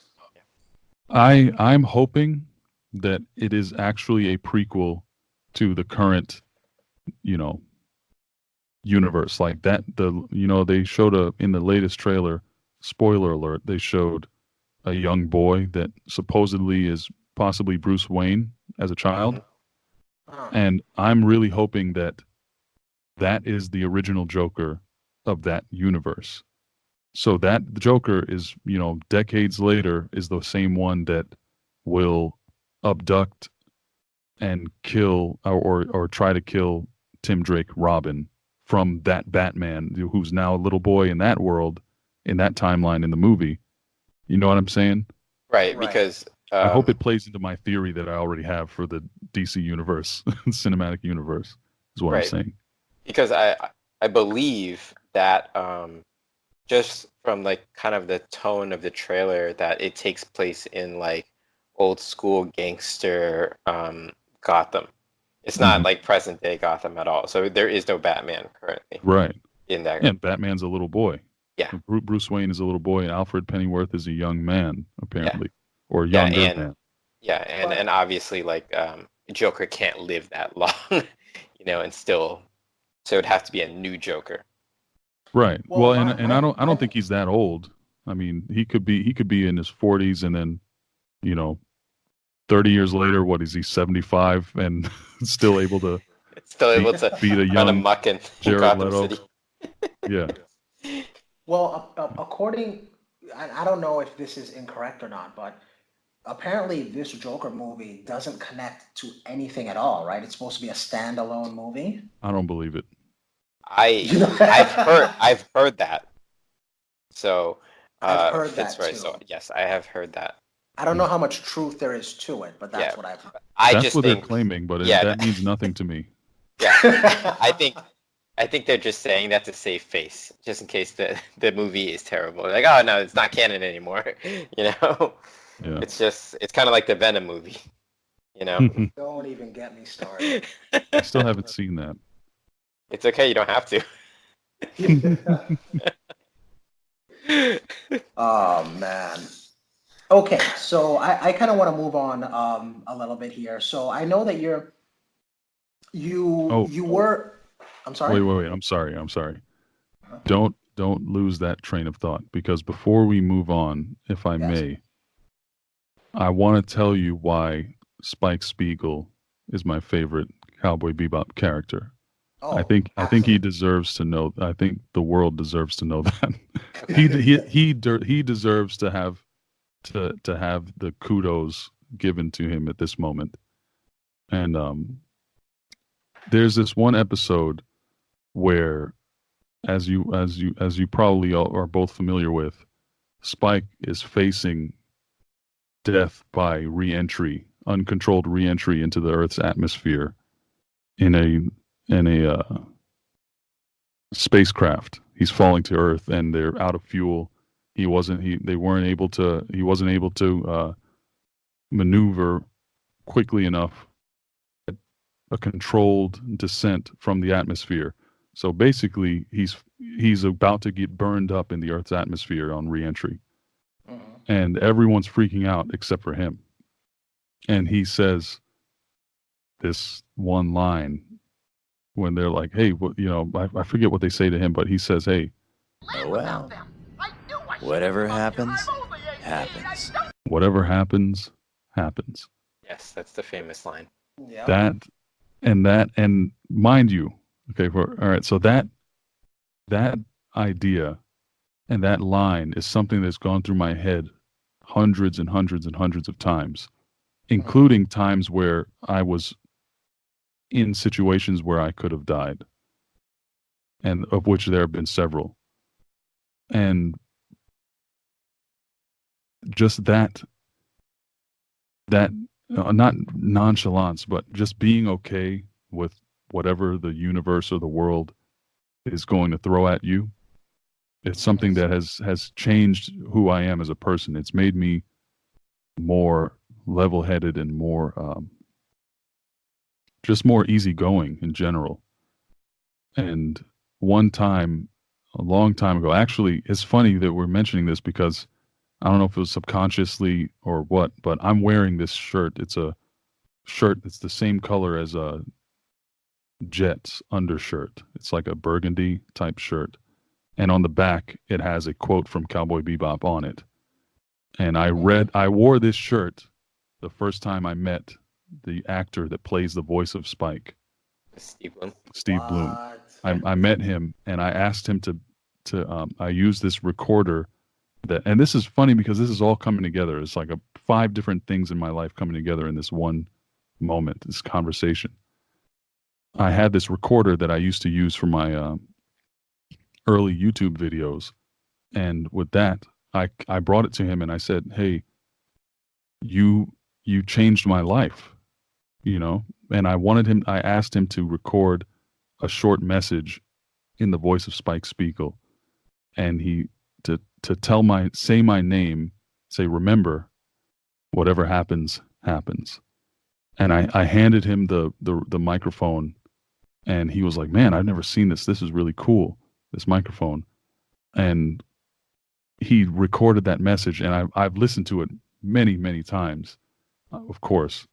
I'm hoping that it is actually a prequel to the current, you know, universe like that. They showed in the latest trailer, spoiler alert, they showed a young boy that supposedly is possibly Bruce Wayne as a child. And I'm really hoping that that is the original Joker of that universe. So that the Joker is, decades later is the same one that will abduct and kill or try to kill Tim Drake Robin from that Batman who's now a little boy in that world, in that timeline in the movie. You know what I'm saying? Right, because I hope it plays into my theory that I already have for the DC universe, cinematic universe, is what I'm saying. Because I believe that just from like kind of the tone of the trailer that it takes place in like old school gangster Gotham. It's not like present day Gotham at all. So there is no Batman currently. Right. In that. And Batman's a little boy. Yeah. Bruce Wayne is a little boy, and Alfred Pennyworth is a young man, apparently, or a younger man. Yeah, and obviously like Joker can't live that long, and still, so it'd have to be a new Joker. Right. Well, and I don't think he's that old. I mean, he could be in his 40s, and then, 30 years later, what is he, 75 and still able to beat a young Jared Leto? City. Yeah. Well, I don't know if this is incorrect or not, but apparently this Joker movie doesn't connect to anything at all, right? It's supposed to be a standalone movie. I don't believe it. I've heard that. So I've heard that right. too. So yes, I have heard that. I don't know how much truth there is to it, but that's what I've heard. That's what they're claiming, but that means nothing to me. Yeah, I think they're just saying that to save face, just in case the movie is terrible. Like, oh no, it's not canon anymore. Yeah. It's kind of like the Venom movie. Don't even get me started. I still haven't seen that. It's okay, you don't have to. Oh man. Okay, so I kind of want to move on a little bit here. So I know that you were. I'm sorry. Wait. I'm sorry. Don't lose that train of thought, because before we move on, if I may, I want to tell you why Spike Spiegel is my favorite Cowboy Bebop character. Oh, I think he deserves to know. I think the world deserves to know that. he deserves to have the kudos given to him at this moment. And there's this one episode where, as you probably are both familiar with, Spike is facing death by uncontrolled re-entry into the Earth's atmosphere in a spacecraft. He's falling to Earth, and they're out of fuel. He wasn't able to maneuver quickly enough, a controlled descent from the atmosphere. So basically, he's about to get burned up in the Earth's atmosphere on re-entry. And everyone's freaking out except for him. And he says this one line when they're like, hey, I forget what they say to him, but he says, hey, oh, well, whatever happens, happens. Whatever happens, happens. Yes, that's the famous line. Yeah. And mind you, okay, all right, so that idea and that line is something that's gone through my head hundreds and hundreds and hundreds of times, including times where I was in situations where I could have died, and of which there have been several. And just that not nonchalance, but just being okay with whatever the universe or the world is going to throw at you. It's something that has changed who I am as a person. It's made me more level-headed and more just more easygoing in general. And one time, a long time ago, actually, it's funny that we're mentioning this because I don't know if it was subconsciously or what, but I'm wearing this shirt. It's a shirt that's the same color as a Jet's undershirt. It's like a burgundy type shirt. And on the back, it has a quote from Cowboy Bebop on it. And I wore this shirt the first time I met the actor that plays the voice of Spike. Steve Bloom. Steve Bloom. I met him and I asked him to I used this recorder and this is funny because this is all coming together. It's like 5 different things in my life coming together in this one moment, this conversation. I had this recorder that I used to use for my early YouTube videos. And with that, I brought it to him and I said, "Hey, you changed my life," and I asked him to record a short message in the voice of Spike Spiegel. And to say my name, say, "Remember, whatever happens, happens." And I handed him the microphone and he was like, "Man, I've never seen this. This is really cool, this microphone." And he recorded that message and I've listened to it many, many times, of course.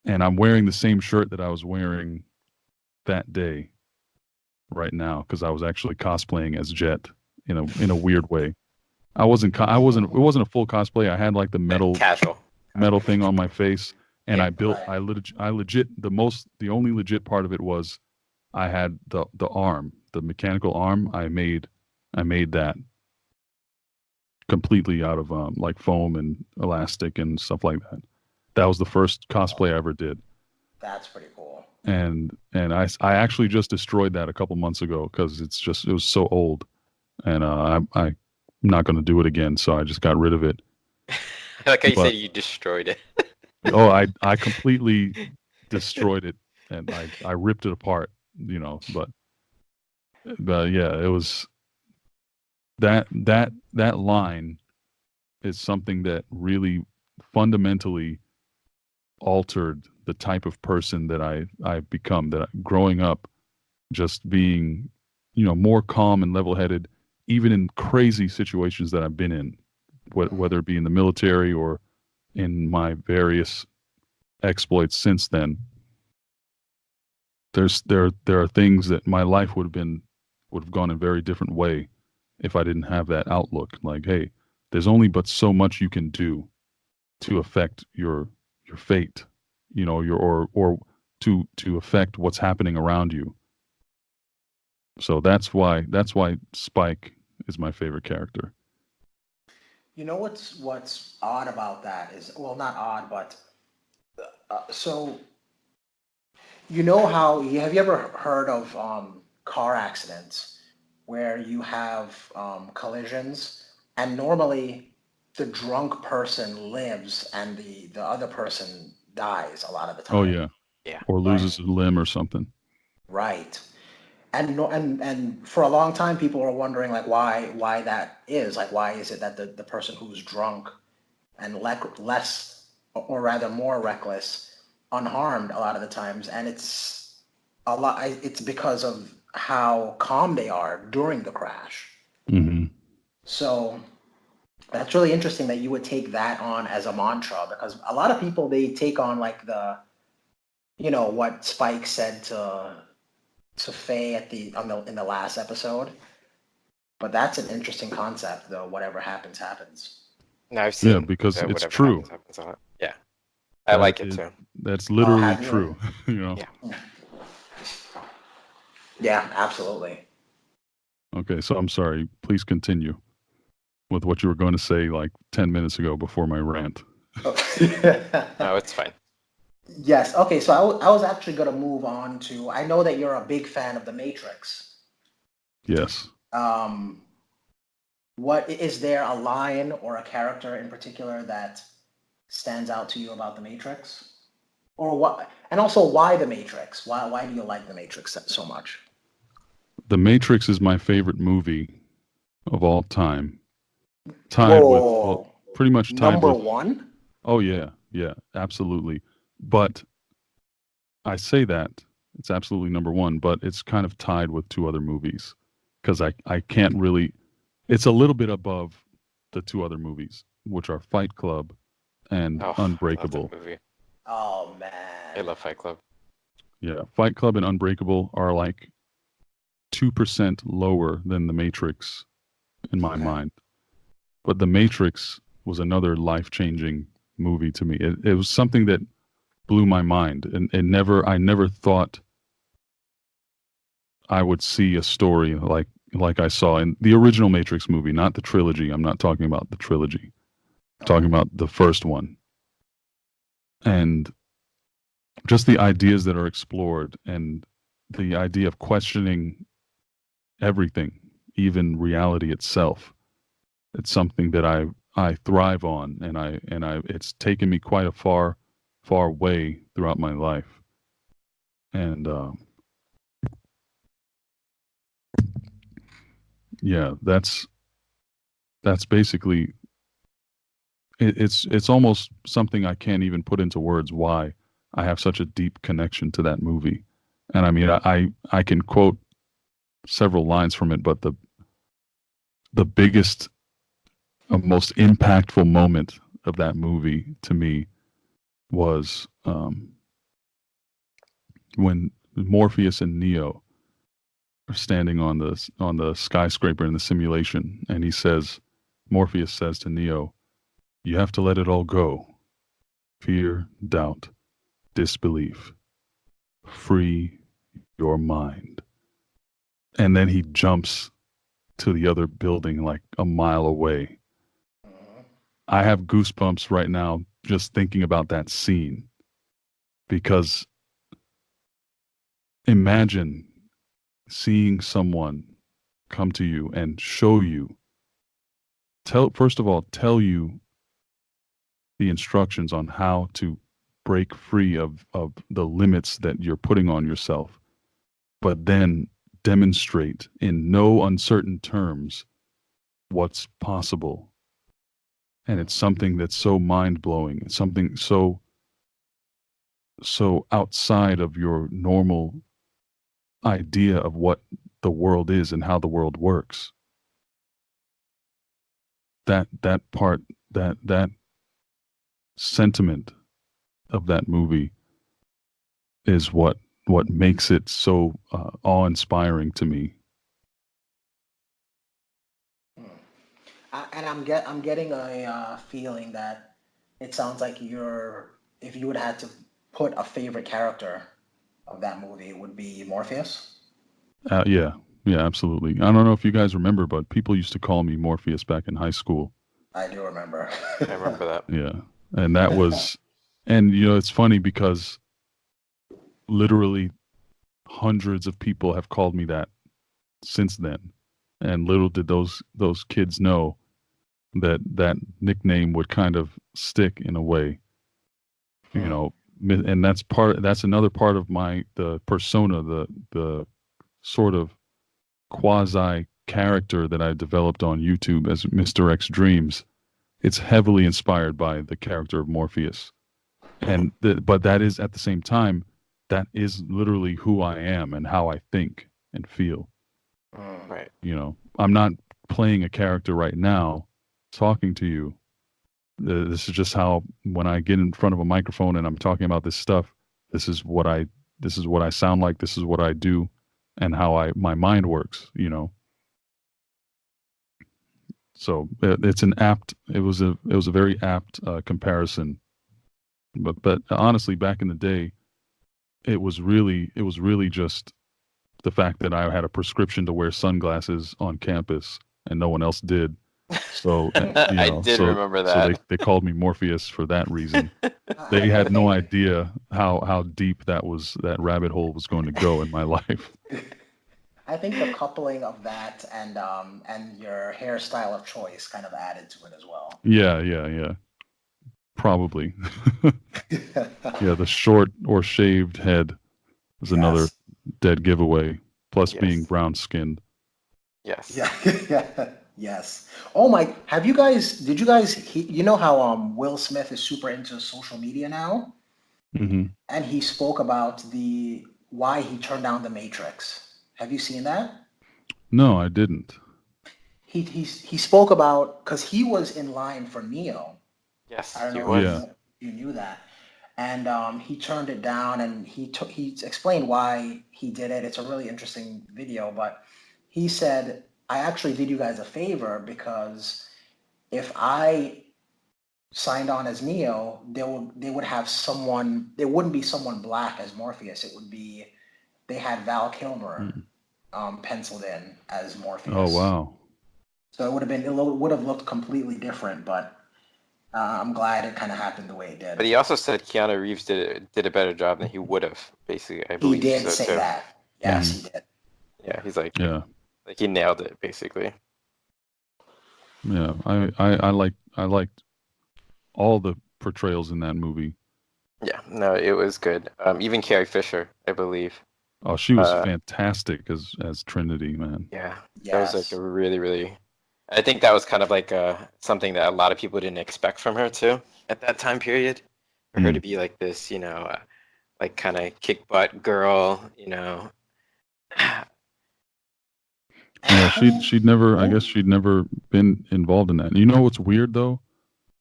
And I'm wearing the same shirt that I was wearing that day right now because I was actually cosplaying as Jet in a weird way. It wasn't a full cosplay. I had like the metal thing on my face, and I legit the only legit part of it was I had the arm, the mechanical arm. I made that completely out of like foam and elastic and stuff like that. That was the first cosplay I ever did. That's pretty cool. And I actually just destroyed that a couple months ago because it was so old, and I'm not going to do it again. So I just got rid of it. Like how you say you destroyed it. Oh, I completely destroyed it, and I ripped it apart. But yeah, it was that line is something that really fundamentally altered the type of person that I've become. Growing up, just being, more calm and level-headed, even in crazy situations that I've been in, whether it be in the military or in my various exploits since then. There are things that my life would have gone a very different way if I didn't have that outlook. Like, hey, there's only but so much you can do to affect your fate, or to affect what's happening around you. So that's why Spike is my favorite character. You know what's odd about that is, well, not odd, but so have you ever heard of car accidents where you have collisions and normally the drunk person lives and the other person dies a lot of the time. Oh yeah. Yeah. Or loses a limb or something. Right. And for a long time, people were wondering like why that is. Like, why is it that the person who's drunk and less, or rather more reckless, unharmed a lot of the times, and it's because of how calm they are during the crash. Mm-hmm. So that's really interesting that you would take that on as a mantra, because a lot of people, they take on like what Spike said to Faye in the last episode. But that's an interesting concept, though. Whatever happens, happens. No, I've seen. Yeah, because it's true. Happens on it. Yeah. I like it too. That's literally have you? true. You know. Yeah. Yeah, absolutely. Okay, so I'm sorry. Please continue with what you were going to say like 10 minutes ago before my rant. No, it's fine. Yes. Okay. So I was actually going to move on to. I know that you're a big fan of The Matrix. Yes. What is there a line or a character in particular that stands out to you about The Matrix, or what? And also, why The Matrix? Why do you like The Matrix so much? The Matrix is my favorite movie of all time. Tied with, well, Whoa. pretty much tied Number with. one? Oh yeah, yeah, absolutely. But I say that it's absolutely number one, but it's kind of tied with two other movies because I can't really. It's a little bit above the two other movies, which are Fight Club and Oh, I love Unbreakable. that movie. Oh I man. love Fight Club. Yeah, Fight Club and Unbreakable are like 2% lower than The Matrix in my Okay. mind. But The Matrix was another life-changing movie to me. It was something that blew my mind, and I never thought I would see a story like I saw in the original Matrix movie, not the trilogy. I'm not talking about the trilogy. I'm talking about the first one. And just the ideas that are explored and the idea of questioning everything, even reality itself. It's something that I thrive on, and I it's taken me quite a far way throughout my life. And yeah, that's basically it's almost something I can't even put into words why I have such a deep connection to that movie. And I mean, I can quote several lines from it, but the biggest, most impactful moment of that movie to me was when Morpheus and Neo are standing on the skyscraper in the simulation, and Morpheus says to Neo, "You have to let it all go. Fear, doubt, disbelief. Free your mind." And then he jumps to the other building like a mile away. I have goosebumps right now just thinking about that scene, because imagine seeing someone come to you and show you, first of all, tell you the instructions on how to break free of the limits that you're putting on yourself, but then demonstrate in no uncertain terms what's possible. And it's something that's so mind-blowing. It's something so outside of your normal idea of what the world is and how the world works. That part, that sentiment of that movie is what makes it so awe-inspiring to me. And I'm getting a feeling that it sounds like if you would have to put a favorite character of that movie, it would be Morpheus. Yeah, absolutely. I don't know if you guys remember, but people used to call me Morpheus back in high school. I do remember. I remember that. Yeah, and that was, and it's funny because literally hundreds of people have called me that since then, and little did those kids know that nickname would kind of stick in a way, and that's another part of the persona, the sort of quasi character that I developed on YouTube as Mr. X Dreams. It's heavily inspired by the character of Morpheus, but that is at the same time, that is literally who I am and how I think and feel. Right. I'm not playing a character right now talking to you. This is just how, when I get in front of a microphone and I'm talking about this stuff, this is what I sound like, this is what I do, and how my mind works, So it was a very apt comparison But honestly, back in the day, it was really just the fact that I had a prescription to wear sunglasses on campus and no one else did. So I did remember so that. they called me Morpheus for that reason. They had no idea how deep that rabbit hole was going to go in my life. I think the coupling of that and your hairstyle of choice kind of added to it as well. Yeah. Probably. Yeah, the short or shaved head is another dead giveaway. Plus being brown skinned. Yes. Yeah. Yes. Oh my! Did you guys? You know how Will Smith is super into social media now, and he spoke about why he turned down The Matrix. Have you seen that? No, I didn't. He spoke about, because he was in line for Neo. Yes, I don't he know was. if you knew that. And he turned it down, and he explained why he did it. It's a really interesting video, but he said, I actually did you guys a favor, because if I signed on as Neo, they would have someone, there wouldn't be someone black as Morpheus. It would be, they had Val Kilmer penciled in as Morpheus. Oh, wow. So it would have looked completely different, but I'm glad it kind of happened the way it did. But he also said Keanu Reeves did a better job than he would have, basically, I believe. He did say too. that. Yes, he did. Yeah, he's like, like he nailed it, basically. Yeah, I liked all the portrayals in that movie. Yeah, no, it was good. Even Carrie Fisher, I believe. Oh, she was fantastic as Trinity, man. Yeah, that was like a really, really. I think that was kind of like something that a lot of people didn't expect from her too at that time period. For her to be like this, like kind of kick butt girl, Yeah, she'd never. I guess she'd never been involved in that. And you know what's weird though?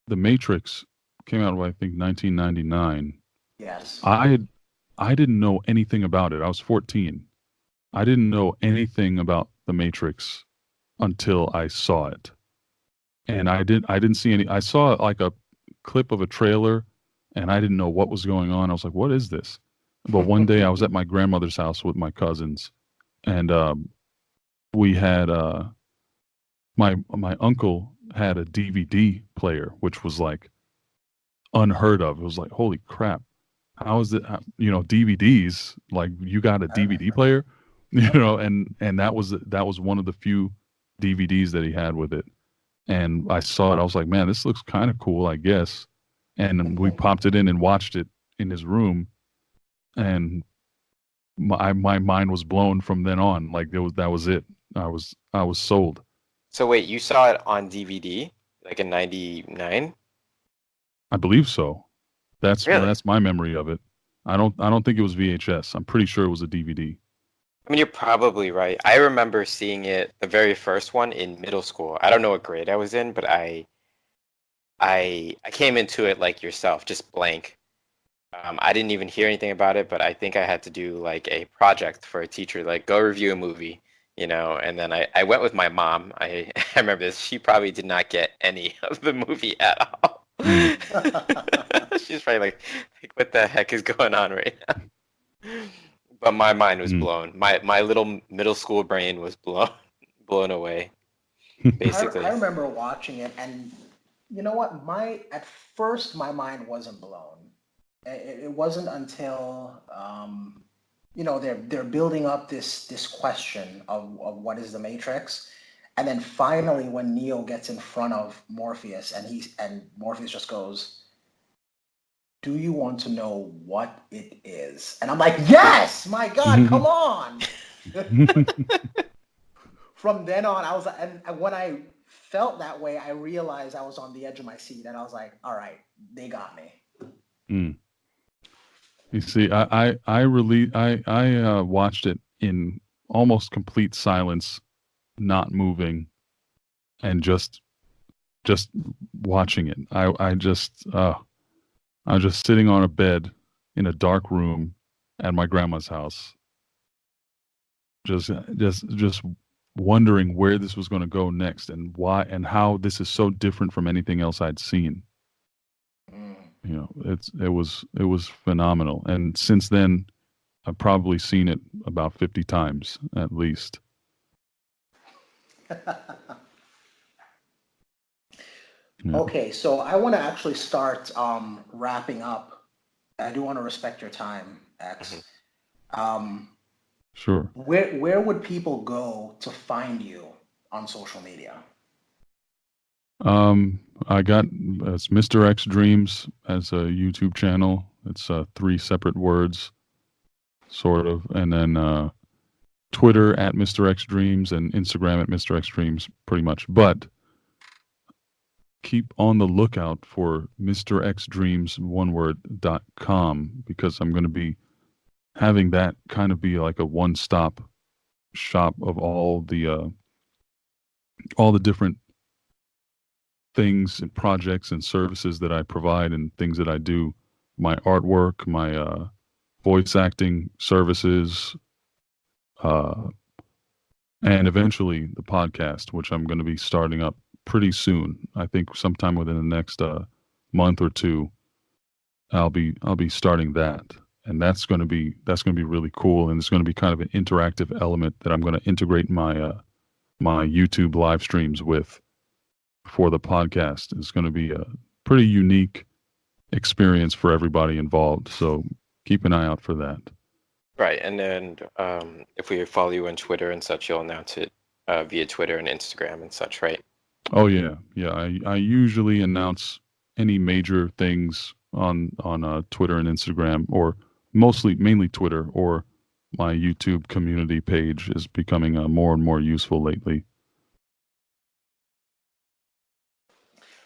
The Matrix came out, I think, 1999. Yes. I didn't know anything about it. I was 14. I didn't know anything about The Matrix until I saw it. And I didn't see any. I saw like a clip of a trailer and I didn't know what was going on. I was like, what is this? But one day I was at my grandmother's house with my cousins, and we had my uncle had a DVD player, which was like unheard of. It was like, holy crap. How is it, DVDs, like you got a DVD player, and that was one of the few DVDs that he had with it. And I saw it. I was like, man, this looks kind of cool, I guess. And we popped it in and watched it in his room. And my mind was blown from then on. Like that was it. I was sold. So wait, you saw it on DVD, like in '99? I believe so. That's my memory of it. I don't think it was VHS. I'm pretty sure it was a DVD. I mean, you're probably right. I remember seeing it, the very first one, in middle school. I don't know what grade I was in, but I came into it like yourself, just blank. I didn't even hear anything about it, but I think I had to do like a project for a teacher, like go review a movie, and then I went with my mom. I remember this. She probably did not get any of the movie at all. She's probably like, what the heck is going on right now? But my mind was blown. My little middle school brain was blown away, basically. I remember watching it, and you know what? At first my mind wasn't blown. It wasn't until they're building up this question of what is the Matrix, and then finally when Neo gets in front of Morpheus and Morpheus just goes, do you want to know what it is? And I'm like, yes, my God, come on. From then on, I was, and when I felt that way, I realized I was on the edge of my seat, and I was like, all right, they got me. You see, I watched it in almost complete silence, not moving, and just watching it. I was just sitting on a bed in a dark room at my grandma's house, just wondering where this was going to go next and why and how this is so different from anything else I'd seen. You know, it was phenomenal. And since then, I've probably seen it about 50 times at least. Yeah. Okay, so I want to actually start wrapping up. I do want to respect your time, X. Sure. Where would people go to find you on social media? I got it's Mr. X Dreams as a YouTube channel. It's 3 separate words, sort of, and then Twitter at Mr. X Dreams and Instagram at Mr. X Dreams, pretty much. But keep on the lookout for mrxdreams.com because I'm going to be having that kind of be like a one-stop shop of all the different things and projects and services that I provide and things that I do, my artwork, my voice acting services, and eventually the podcast, which I'm going to be starting up pretty soon. I think sometime within the next month or two, I'll be starting that, and that's going to be really cool, and it's going to be kind of an interactive element that I'm going to integrate my my YouTube live streams with for the podcast. It's going to be a pretty unique experience for everybody involved. So keep an eye out for that. Right, and then if we follow you on Twitter and such, you'll announce it via Twitter and Instagram and such, right? Oh yeah. I usually announce any major things on Twitter and Instagram, or mainly Twitter, or my YouTube community page is becoming more and more useful lately.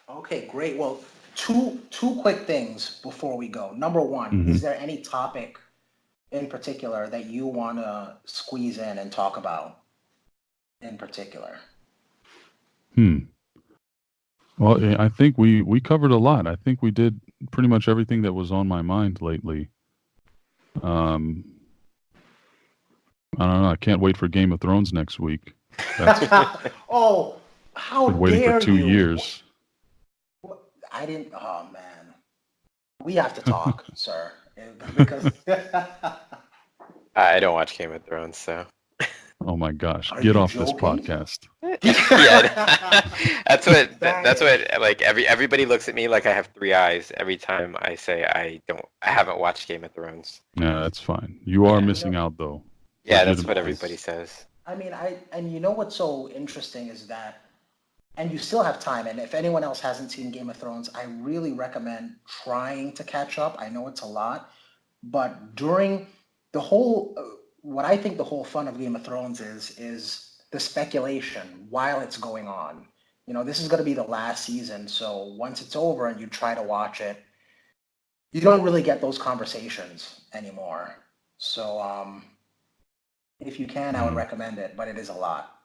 Okay, great. Well, two quick things before we go. Number one, is there any topic in particular that you want to squeeze in and talk about in particular? Well, I think we covered a lot. I think we did pretty much everything that was on my mind lately. I don't know. I can't wait for Game of Thrones next week. Oh, how been waiting dare for 2 you? years. I didn't. Oh man, we have to talk, sir, because I don't watch Game of Thrones, so. Oh my gosh, Are get you off this joking? podcast. Yeah, that's what like everybody looks at me like I have 3 eyes every time I say I haven't watched Game of Thrones. Yeah, that's fine. You are missing out though. Yeah, that's what Legitimately. everybody says. I mean, and you know what's so interesting is that, and you still have time, and if anyone else hasn't seen Game of Thrones, I really recommend trying to catch up. I know it's a lot, but during the whole, what I think the whole fun of Game of Thrones is the speculation while it's going on. You know, this is going to be the last season, so once it's over and you try to watch it, you don't really get those conversations anymore. So, if you can, I would recommend it, but it is a lot.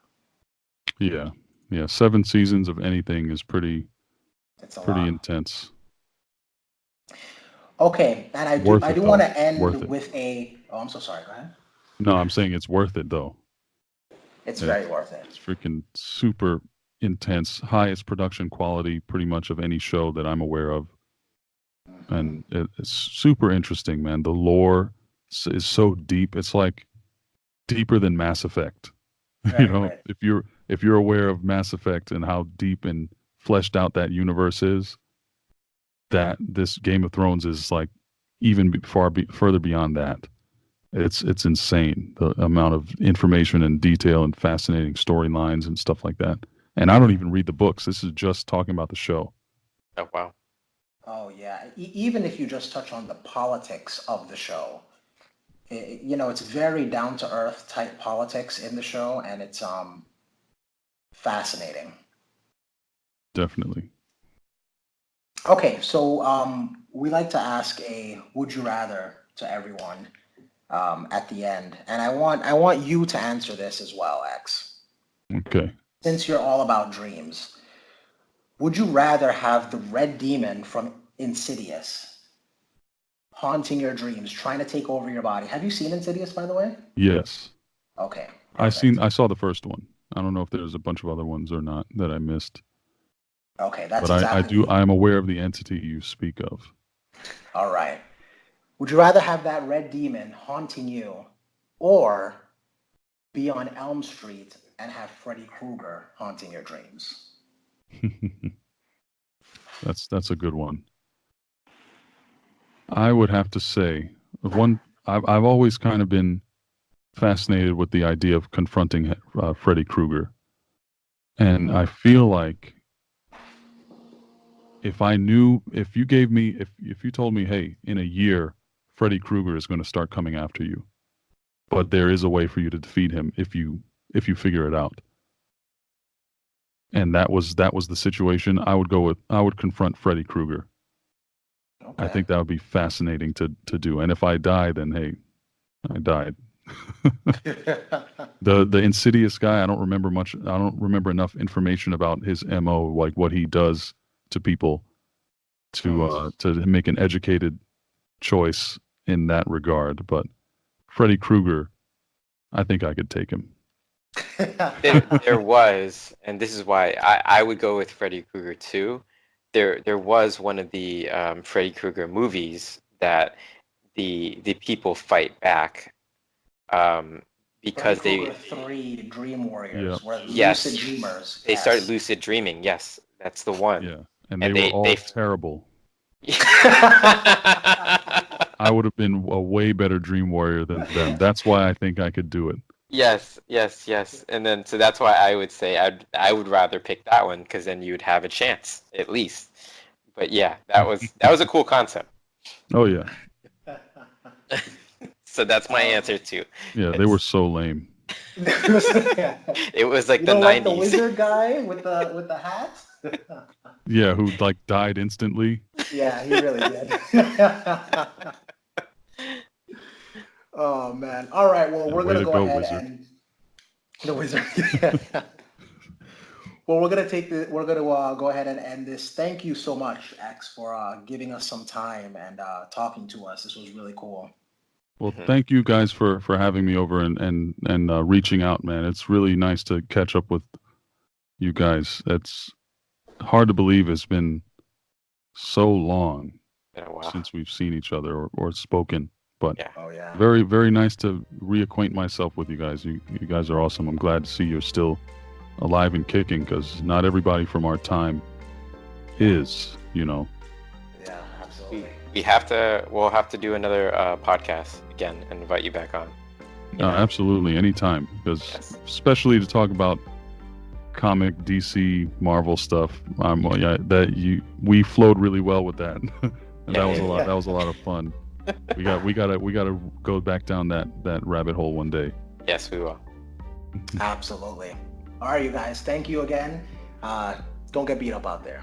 Yeah. 7 seasons of anything is pretty lot. intense. Okay, and I do want to end with a. Oh, I'm so sorry. Go ahead. No, I'm saying it's worth it though. It's very worth it. It's freaking super intense, highest production quality pretty much of any show that I'm aware of. And it's super interesting, man. The lore is so deep. It's like deeper than Mass Effect. You know, if you're aware of Mass Effect and how deep and fleshed out that universe is, that this Game of Thrones is like even further beyond that. It's insane, the amount of information and detail and fascinating storylines and stuff like that. And I don't even read the books. This is just talking about the show. Oh wow. Oh yeah. Even if you just touch on the politics of the show, you know, it's very down to earth type politics in the show, and it's fascinating. Definitely. Okay, so we like to ask a would you rather to everyone at the end, and I want you to answer this as well, X. Okay. Since you're all about dreams, would you rather have the red demon from Insidious haunting your dreams, trying to take over your body? Have you seen Insidious, by the way? Yes. Okay. I saw the first one. I don't know if there's a bunch of other ones or not that I missed. Okay, that's but exactly. I'm aware of the entity you speak of. All right. Would you rather have that red demon haunting you or be on Elm Street and have Freddy Krueger haunting your dreams? That's a good one. I would have to say I've always kind of been fascinated with the idea of confronting Freddy Krueger, and I feel like if you told me, hey, in a year Freddy Krueger is going to start coming after you, but there is a way for you to defeat him if you figure it out. And that was the situation. I would confront Freddy Krueger. Okay. I think that would be fascinating to do. And if I die, then hey, I died. The Insidious guy, I don't remember much. I don't remember enough information about his MO, like what he does to people, to make an educated choice in that regard. But Freddy Krueger, I think I could take him. There was, and this is why I would go with Freddy Krueger too. There was one of the Freddy Krueger movies that the people fight back because Freddy Krueger 3 Dream Warriors, Yeah. where Yes. lucid dreamers. they Yes. started lucid dreaming. Yes, that's the one. Yeah, and And they were all they- terrible. I would have been a way better dream warrior than them. That's why I think I could do it. Yes. And then so that's why I would say I would rather pick that one because then you'd have a chance at least. But yeah, that was a cool concept. Oh yeah, So that's my answer too. yeah. They were so lame. It was like You the don't like the 90s. wizard guy with the hat? Yeah, who like died instantly. Yeah, he really did. Oh man! All right. Well, we're Way gonna to go go, ahead wizard. and the wizard. Well, we're gonna go ahead and end this. Thank you so much, X, for giving us some time and talking to us. This was really cool. Well, thank you guys for having me over and reaching out, man. It's really nice to catch up with you guys. It's hard to believe it's been so long Oh, wow. since we've seen each other or spoken. But Yeah. Oh yeah. very, very nice to reacquaint myself with you guys. You guys are awesome. I'm glad to see you're still alive and kicking because not everybody from our time is, Yeah, absolutely. We'll have to do another podcast again and invite you back on. Absolutely, anytime. Because Yes. especially to talk about comic, DC, Marvel stuff. We flowed really well with that, and that was a lot. That was a lot of fun. We gotta go back down that rabbit hole one day. Yes, we will. Absolutely. All right, you guys. Thank you again. Don't get beat up out there.